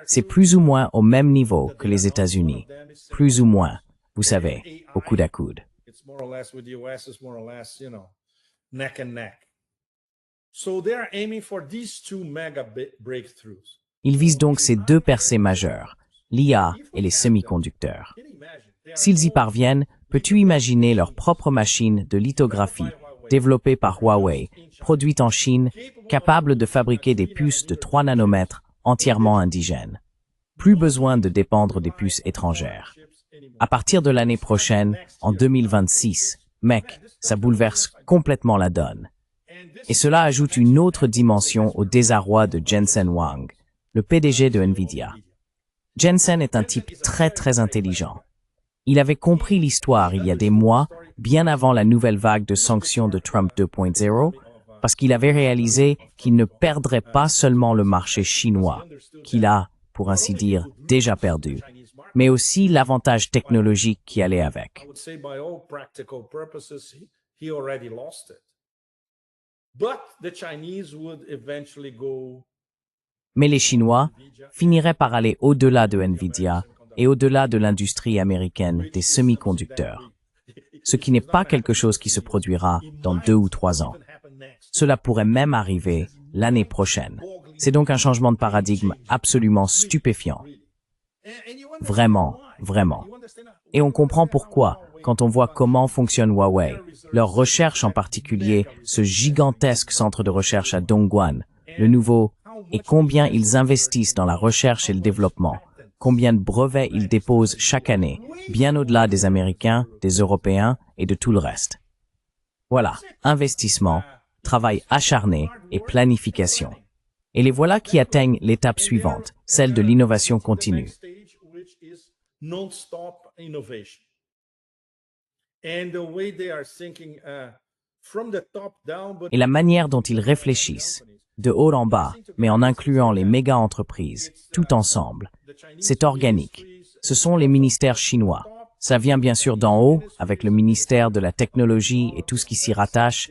C'est plus ou moins au même niveau que les États-Unis. Plus ou moins, vous savez, au coude à coude. Ils visent donc ces 2 percées majeures, l'IA et les semi-conducteurs. S'ils y parviennent, peux-tu imaginer leur propre machine de lithographie, développée par Huawei, produite en Chine, capable de fabriquer des puces de 3 nanomètres entièrement indigènes. Plus besoin de dépendre des puces étrangères. À partir de l'année prochaine, en 2026, mec, ça bouleverse complètement la donne. Et cela ajoute une autre dimension au désarroi de Jensen Huang, le PDG de Nvidia. Jensen est un type très intelligent. Il avait compris l'histoire il y a des mois, bien avant la nouvelle vague de sanctions de Trump 2.0, parce qu'il avait réalisé qu'il ne perdrait pas seulement le marché chinois, qu'il a, pour ainsi dire, déjà perdu, mais aussi l'avantage technologique qui allait avec. Mais les Chinois finiraient par aller au-delà de Nvidia et au-delà de l'industrie américaine des semi-conducteurs, ce qui n'est pas quelque chose qui se produira dans 2 ou 3 ans. Cela pourrait même arriver l'année prochaine. C'est donc un changement de paradigme absolument stupéfiant. Vraiment. Et on comprend pourquoi quand on voit comment fonctionne Huawei, leur recherche en particulier, ce gigantesque centre de recherche à Dongguan, le nouveau, et combien ils investissent dans la recherche et le développement, combien de brevets ils déposent chaque année, bien au-delà des Américains, des Européens et de tout le reste. Voilà, investissement, travail acharné et planification. Et les voilà qui atteignent l'étape suivante, celle de l'innovation continue. Et la manière dont ils réfléchissent, de haut en bas, mais en incluant les méga-entreprises, tout ensemble, c'est organique. Ce sont les ministères chinois. Ça vient bien sûr d'en haut, avec le ministère de la technologie et tout ce qui s'y rattache,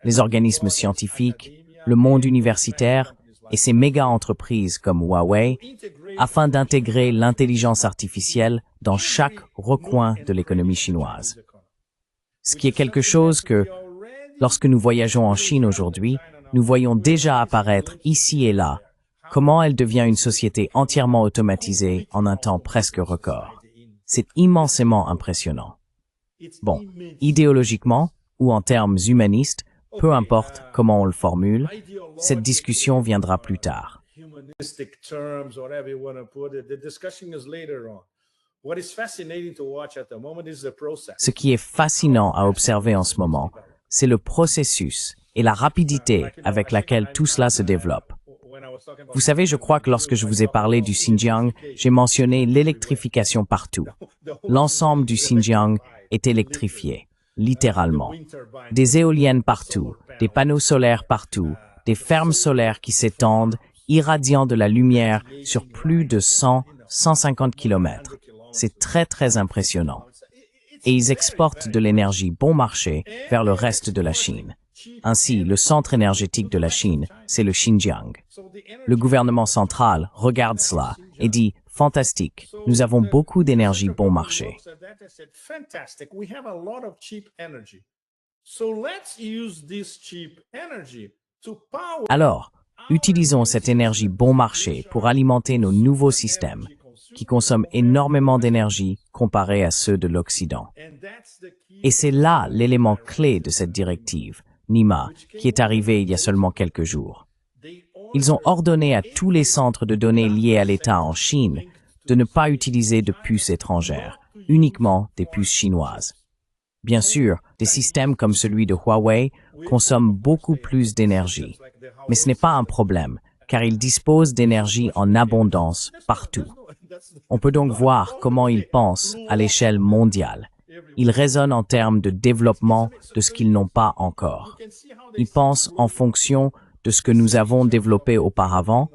les organismes scientifiques, le monde universitaire et ces méga-entreprises comme Huawei, afin d'intégrer l'intelligence artificielle dans chaque recoin de l'économie chinoise. Ce qui est quelque chose que, lorsque nous voyageons en Chine aujourd'hui, nous voyons déjà apparaître ici et là, comment elle devient une société entièrement automatisée en un temps presque record. C'est immensément impressionnant. Bon, idéologiquement ou en termes humanistes, peu importe comment on le formule, cette discussion viendra plus tard. Ce qui est fascinant à observer en ce moment, c'est le processus et la rapidité avec laquelle tout cela se développe. Vous savez, je crois que lorsque je vous ai parlé du Xinjiang, j'ai mentionné l'électrification partout. L'ensemble du Xinjiang est électrifié, littéralement. Des éoliennes partout, des panneaux solaires partout, des fermes solaires qui s'étendent, irradiant de la lumière sur plus de 100-150 km. C'est très très impressionnant. Et ils exportent de l'énergie bon marché vers le reste de la Chine. Ainsi, le centre énergétique de la Chine, c'est le Xinjiang. Le gouvernement central regarde cela et dit « Fantastique, nous avons beaucoup d'énergie bon marché ». Alors, utilisons cette énergie bon marché pour alimenter nos nouveaux systèmes, qui consomment énormément d'énergie comparé à ceux de l'Occident. Et c'est là l'élément clé de cette directive, NEMA, qui est arrivée il y a seulement quelques jours. Ils ont ordonné à tous les centres de données liés à l'État en Chine de ne pas utiliser de puces étrangères, uniquement des puces chinoises. Bien sûr, des systèmes comme celui de Huawei consomment beaucoup plus d'énergie, mais ce n'est pas un problème, car ils disposent d'énergie en abondance partout. On peut donc voir comment ils pensent à l'échelle mondiale. Ils raisonnent en termes de développement de ce qu'ils n'ont pas encore. Ils pensent en fonction de ce que nous avons développé auparavant,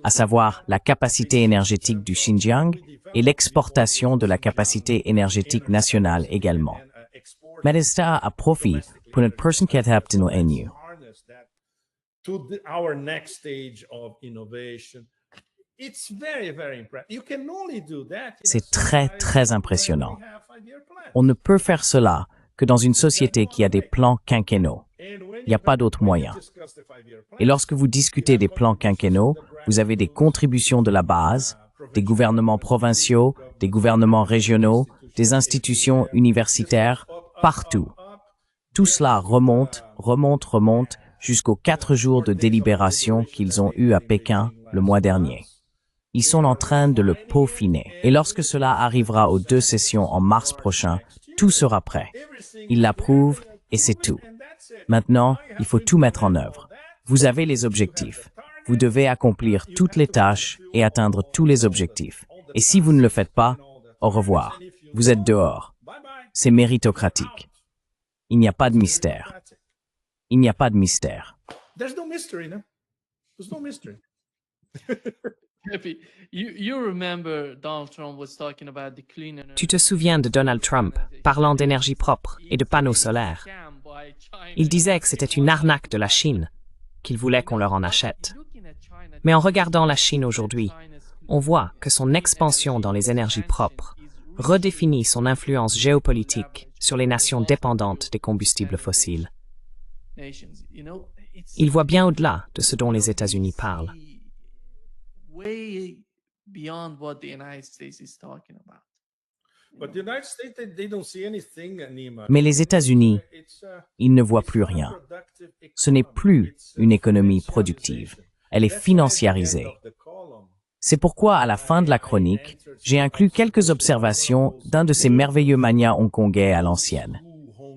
à savoir la capacité énergétique du Xinjiang et l'exportation de la capacité énergétique nationale également. Men is daar a profit pour une personne qui est in NU. C'est très, très impressionnant. On ne peut faire cela que dans une société qui a des plans quinquennaux. Il n'y a pas d'autre moyen. Et lorsque vous discutez des plans quinquennaux, vous avez des contributions de la base, des gouvernements provinciaux, des gouvernements régionaux, des institutions universitaires, partout. Tout cela remonte jusqu'aux 4 jours de délibération qu'ils ont eus à Pékin le mois dernier. Ils sont en train de le peaufiner. Et lorsque cela arrivera aux 2 sessions en mars prochain, tout sera prêt. Ils l'approuvent et c'est tout. Maintenant, il faut tout mettre en œuvre. Vous avez les objectifs. Vous devez accomplir toutes les tâches et atteindre tous les objectifs. Et si vous ne le faites pas, au revoir. Vous êtes dehors. C'est méritocratique. Il n'y a pas de mystère. Il n'y a pas de mystère. Tu te souviens de Donald Trump parlant d'énergie propre et de panneaux solaires. Il disait que c'était une arnaque de la Chine, qu'il voulait qu'on leur en achète. Mais en regardant la Chine aujourd'hui, on voit que son expansion dans les énergies propres redéfinit son influence géopolitique sur les nations dépendantes des combustibles fossiles. Il voit bien au-delà de ce dont les États-Unis parlent. Mais les États-Unis, ils ne voient plus rien. Ce n'est plus une économie productive. Elle est financiarisée. C'est pourquoi, à la fin de la chronique, j'ai inclus quelques observations d'un de ces merveilleux manias hongkongais à l'ancienne.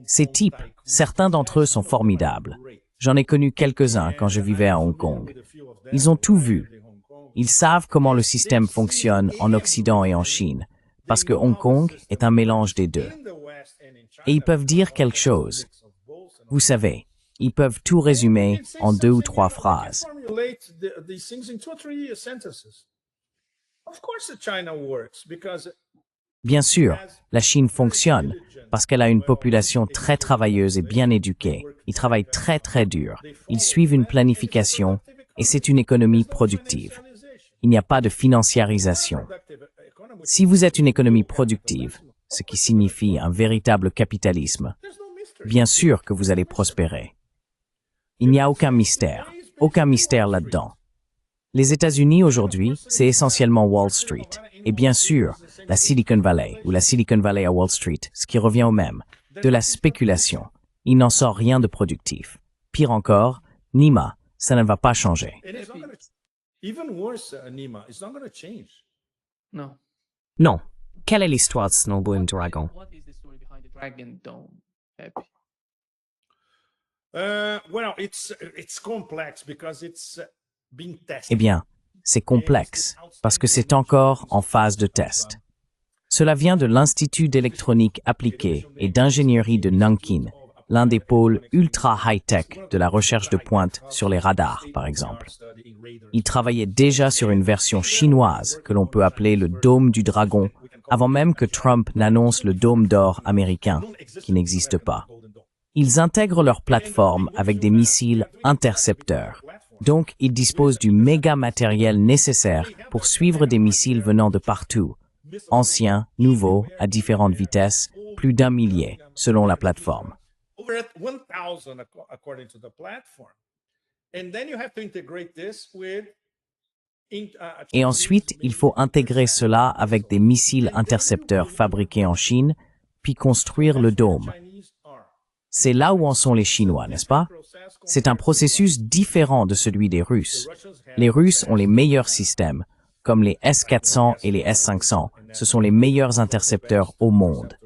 Ces types, certains d'entre eux sont formidables. J'en ai connu quelques-uns quand je vivais à Hong Kong. Ils ont tout vu. Ils savent comment le système fonctionne en Occident et en Chine, parce que Hong Kong est un mélange des deux. Et ils peuvent dire quelque chose. Vous savez, ils peuvent tout résumer en 2 ou 3 phrases. Bien sûr, la Chine fonctionne parce qu'elle a une population très travailleuse et bien éduquée. Ils travaillent très très dur. Ils suivent une planification et c'est une économie productive. Il n'y a pas de financiarisation. Si vous êtes une économie productive, ce qui signifie un véritable capitalisme, bien sûr que vous allez prospérer. Il n'y a aucun mystère là-dedans. Les États-Unis aujourd'hui, c'est essentiellement Wall Street. Et bien sûr, la Silicon Valley ou la Silicon Valley à Wall Street, ce qui revient au même, de la spéculation. Il n'en sort rien de productif. Pire encore, Nima, ça ne va pas changer. No. Non. Quelle est l'histoire de Snowballoon Dragon? What is the story behind the Dragon Dome, Pepe? Well, it's complex because it's being tested. Eh bien, c'est complexe, parce que c'est encore en phase de test. Cela vient de l'Institut d'électronique appliquée et d'ingénierie de Nankin, l'un des pôles ultra high-tech de la recherche de pointe sur les radars, par exemple. Il travaillait déjà sur une version chinoise que l'on peut appeler le dôme du dragon, avant même que Trump n'annonce le dôme d'or américain, qui n'existe pas. Ils intègrent leur plateforme avec des missiles intercepteurs. Donc, ils disposent du méga matériel nécessaire pour suivre des missiles venant de partout, anciens, nouveaux, à différentes vitesses, plus d'1 millier, selon la plateforme. Over at 1,000 according to the platform. And then you have to integrate this with Et ensuite, il faut intégrer cela avec des missiles intercepteurs fabriqués en Chine, puis construire le dôme. C'est là où en sont les Chinois, n'est-ce pas? C'est un processus différent de celui des Russes. Les Russes ont les meilleurs systèmes, comme les S-400 et les S-500. Ce sont les meilleurs intercepteurs au monde.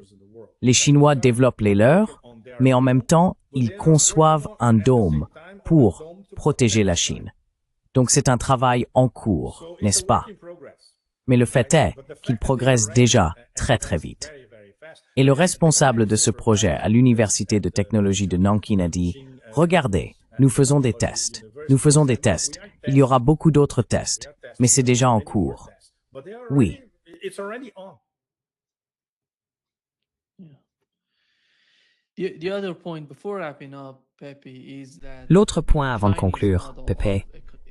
Les Chinois développent les leurs, mais en même temps, ils conçoivent un dôme pour protéger la Chine. Donc c'est un travail en cours, n'est-ce pas? Mais le fait est qu'il progresse déjà très très vite. Et le responsable de ce projet à l'Université de technologie de Nankin a dit « Regardez, nous faisons des tests. Nous faisons des tests. Il y aura beaucoup d'autres tests, mais c'est déjà en cours. » Oui. The other point before wrapping up, Pepe, is that L'autre point avant de conclure, Pepe,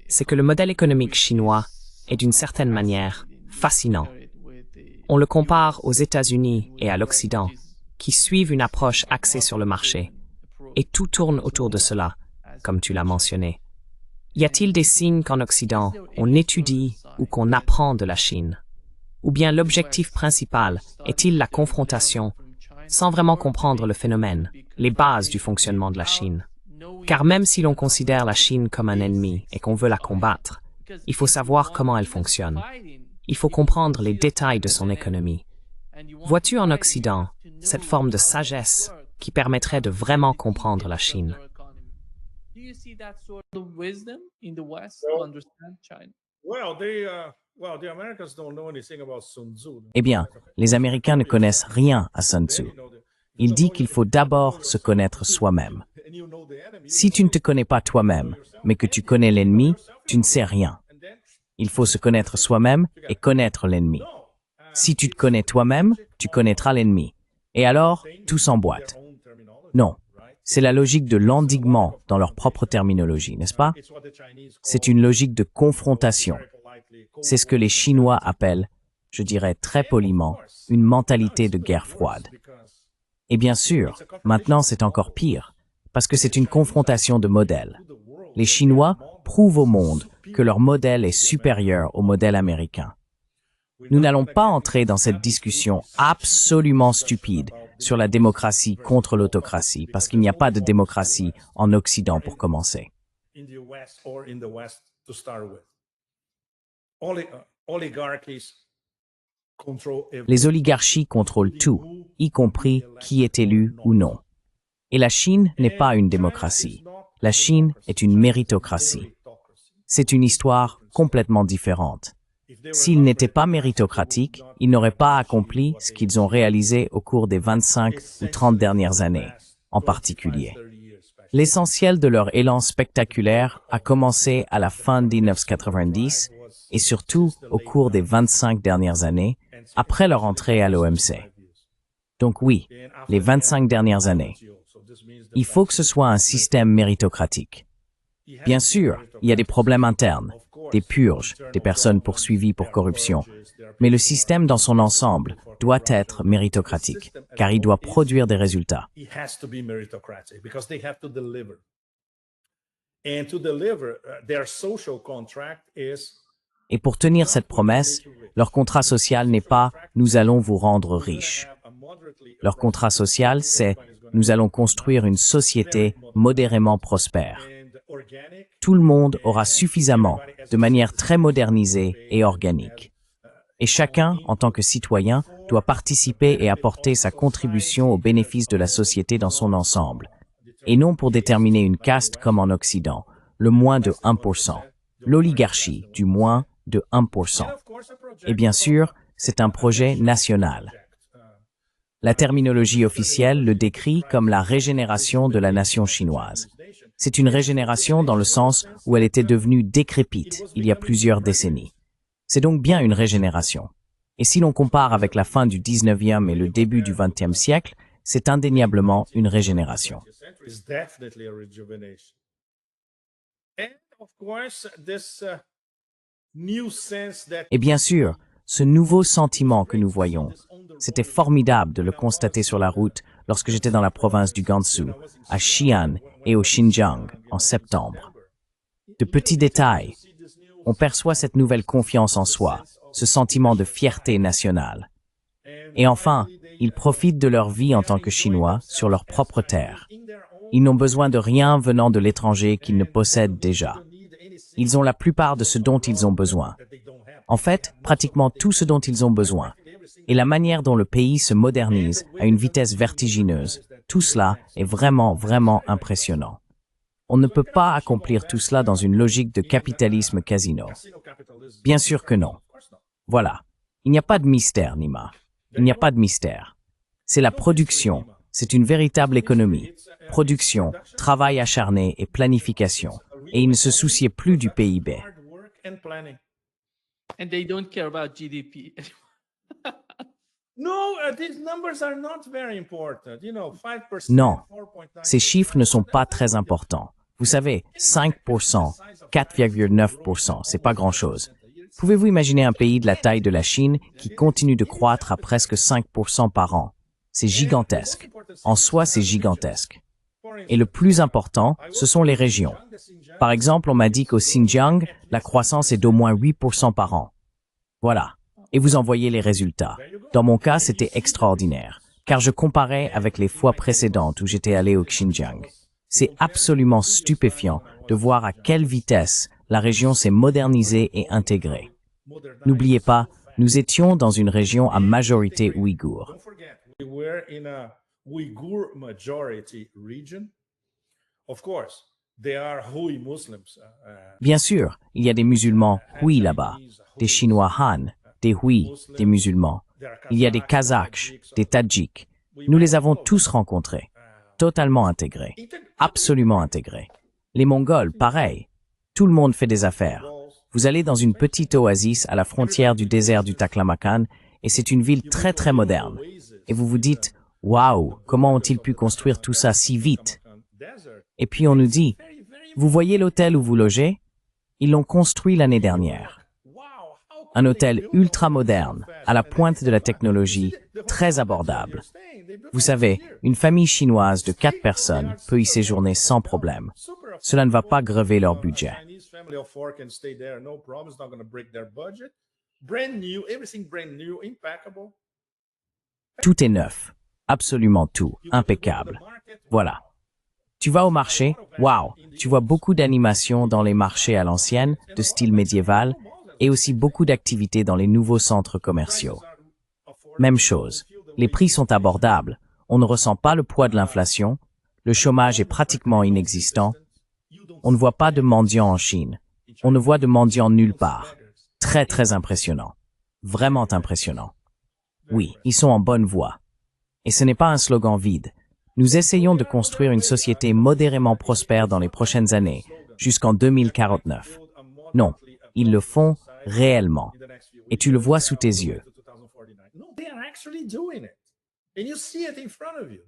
c'est que le modèle économique chinois est d'une certaine manière fascinant. On le compare aux États-Unis et à l'Occident, qui suivent une approche axée sur le marché. Et tout tourne autour de cela, comme tu l'as mentionné. Y a-t-il des signes qu'en Occident, on étudie ou qu'on apprend de la Chine? Ou bien l'objectif principal est-il la confrontation, sans vraiment comprendre le phénomène, les bases du fonctionnement de la Chine? Car même si l'on considère la Chine comme un ennemi et qu'on veut la combattre, il faut savoir comment elle fonctionne. Il faut comprendre les détails de son économie. Vois-tu en Occident cette forme de sagesse qui permettrait de vraiment comprendre la Chine? Do you see that sort of wisdom in the West to understand China? The Americans don't know anything about Sun Tzu. Eh bien, les Américains ne connaissent rien à Sun Tzu. Il dit qu'il faut d'abord se connaître soi-même. Si tu ne te connais pas toi-même, mais que tu connais l'ennemi, tu ne sais rien. Il faut se connaître soi-même et connaître l'ennemi. Si tu te connais toi-même, tu connaîtras l'ennemi. Et alors, tout s'emboîte. Non, c'est la logique de l'endiguement dans leur propre terminologie, n'est-ce pas? C'est une logique de confrontation. C'est ce que les Chinois appellent, je dirais très poliment, une mentalité de guerre froide. Et bien sûr, maintenant c'est encore pire, parce que c'est une confrontation de modèles. Les Chinois prouvent au monde que leur modèle est supérieur au modèle américain. Nous n'allons pas entrer dans cette discussion absolument stupide sur la démocratie contre l'autocratie, parce qu'il n'y a pas de démocratie en Occident pour commencer. Les oligarchies contrôlent tout, y compris qui est élu ou non. Et la Chine n'est pas une démocratie. La Chine est une méritocratie. C'est une histoire complètement différente. S'ils n'étaient pas méritocratiques, ils n'auraient pas accompli ce qu'ils ont réalisé au cours des 25 ou 30 dernières années, en particulier. L'essentiel de leur élan spectaculaire a commencé à la fin des 1990 et surtout au cours des 25 dernières années, après leur entrée à l'OMC. Donc oui, les 25 dernières années. Il faut que ce soit un système méritocratique. Bien sûr, il y a des problèmes internes, des purges, des personnes poursuivies pour corruption, mais le système dans son ensemble doit être méritocratique, car il doit produire des résultats. Et pour tenir cette promesse, leur contrat social n'est pas « nous allons vous rendre riches ». Leur contrat social, c'est « nous allons construire une société modérément prospère ». Tout le monde aura suffisamment, de manière très modernisée et organique. Et chacun, en tant que citoyen, doit participer et apporter sa contribution au bénéfice de la société dans son ensemble, et non pour déterminer une caste comme en Occident, le moins de 1%, l'oligarchie du moins de 1%. Et bien sûr, c'est un projet national. La terminologie officielle le décrit comme la régénération de la nation chinoise. C'est une régénération dans le sens où elle était devenue décrépite il y a plusieurs décennies. C'est donc bien une régénération. Et si l'on compare avec la fin du 19e et le début du 20e siècle, c'est indéniablement une régénération. Et bien sûr, ce nouveau sentiment que nous voyons, c'était formidable de le constater sur la route lorsque j'étais dans la province du Gansu, à Xi'an et au Xinjiang en septembre. De petits détails, on perçoit cette nouvelle confiance en soi, ce sentiment de fierté nationale. Et enfin, ils profitent de leur vie en tant que Chinois sur leur propre terre. Ils n'ont besoin de rien venant de l'étranger qu'ils ne possèdent déjà. Ils ont la plupart de ce dont ils ont besoin. En fait, pratiquement tout ce dont ils ont besoin. Et la manière dont le pays se modernise à une vitesse vertigineuse, tout cela est vraiment, vraiment impressionnant. On ne peut pas accomplir tout cela dans une logique de capitalisme casino. Bien sûr que non. Voilà. Il n'y a pas de mystère, Nima. Il n'y a pas de mystère. C'est la production. C'est une véritable économie. Production, travail acharné et planification. Et ils ne se souciaient plus du PIB. And they don't care about GDP. Non, ces chiffres ne sont pas très importants. Vous savez, 5%, 4,9%, c'est pas grand-chose. Pouvez-vous imaginer un pays de la taille de la Chine qui continue de croître à presque 5% par an? C'est gigantesque. En soi, c'est gigantesque. Et le plus important, ce sont les régions. Par exemple, on m'a dit qu'au Xinjiang, la croissance est d'au moins 8% par an. Voilà. Et vous en voyez les résultats. Dans mon cas, c'était extraordinaire, car je comparais avec les fois précédentes où j'étais allé au Xinjiang. C'est absolument stupéfiant de voir à quelle vitesse la région s'est modernisée et intégrée. N'oubliez pas, nous étions dans une région à majorité ouïghour. Bien sûr, il y a des musulmans Hui là-bas, des Chinois Han, des Hui, des musulmans. Il y a des Kazakhs, des Tadjiks. Nous les avons tous rencontrés, totalement intégrés, absolument intégrés. Les Mongols, pareil. Tout le monde fait des affaires. Vous allez dans une petite oasis à la frontière du désert du Taklamakan et c'est une ville très très moderne. Et vous vous dites, waouh, comment ont-ils pu construire tout ça si vite? Et puis on nous dit, vous voyez l'hôtel où vous logez? Ils l'ont construit l'année dernière. Un hôtel ultra moderne, à la pointe de la technologie, très abordable. Vous savez, une famille chinoise de 4 personnes peut y séjourner sans problème. Cela ne va pas grever leur budget. Tout est neuf, absolument tout, impeccable. Voilà. Tu vas au marché, waouh, tu vois beaucoup d'animations dans les marchés à l'ancienne, de style médiéval, et aussi beaucoup d'activités dans les nouveaux centres commerciaux. Même chose, les prix sont abordables, on ne ressent pas le poids de l'inflation, le chômage est pratiquement inexistant, On ne voit pas de mendiants en Chine. On ne voit de mendiants nulle part. Très, très impressionnant. Vraiment impressionnant. Oui, ils sont en bonne voie. Et ce n'est pas un slogan vide. Nous essayons de construire une société modérément prospère dans les prochaines années, jusqu'en 2049. Non, ils le font réellement. Et tu le vois sous tes yeux. No, they are actually doing it. And you see it in front of you.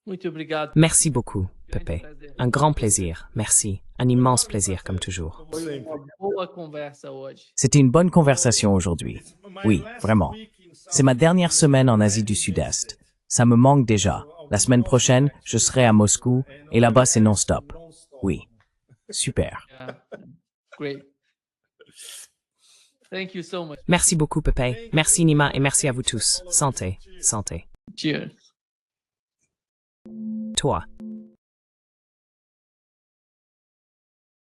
Muito obrigado. Merci beaucoup, Pepe. Un grand plaisir, merci. Un immense plaisir, comme toujours. Foi uma boa conversa hoje. C'était une bonne conversation aujourd'hui. Oui, vraiment. C'est ma dernière semaine en Asie du Sud-Est. Ça me manque déjà. La semaine prochaine, je serai à Moscou et là-bas c'est non-stop. Oui. Super. Yeah. Great. Thank you so much. Merci beaucoup, Pepe. Merci, Nima, et merci à vous tous. Santé, santé. Cheers. Toi.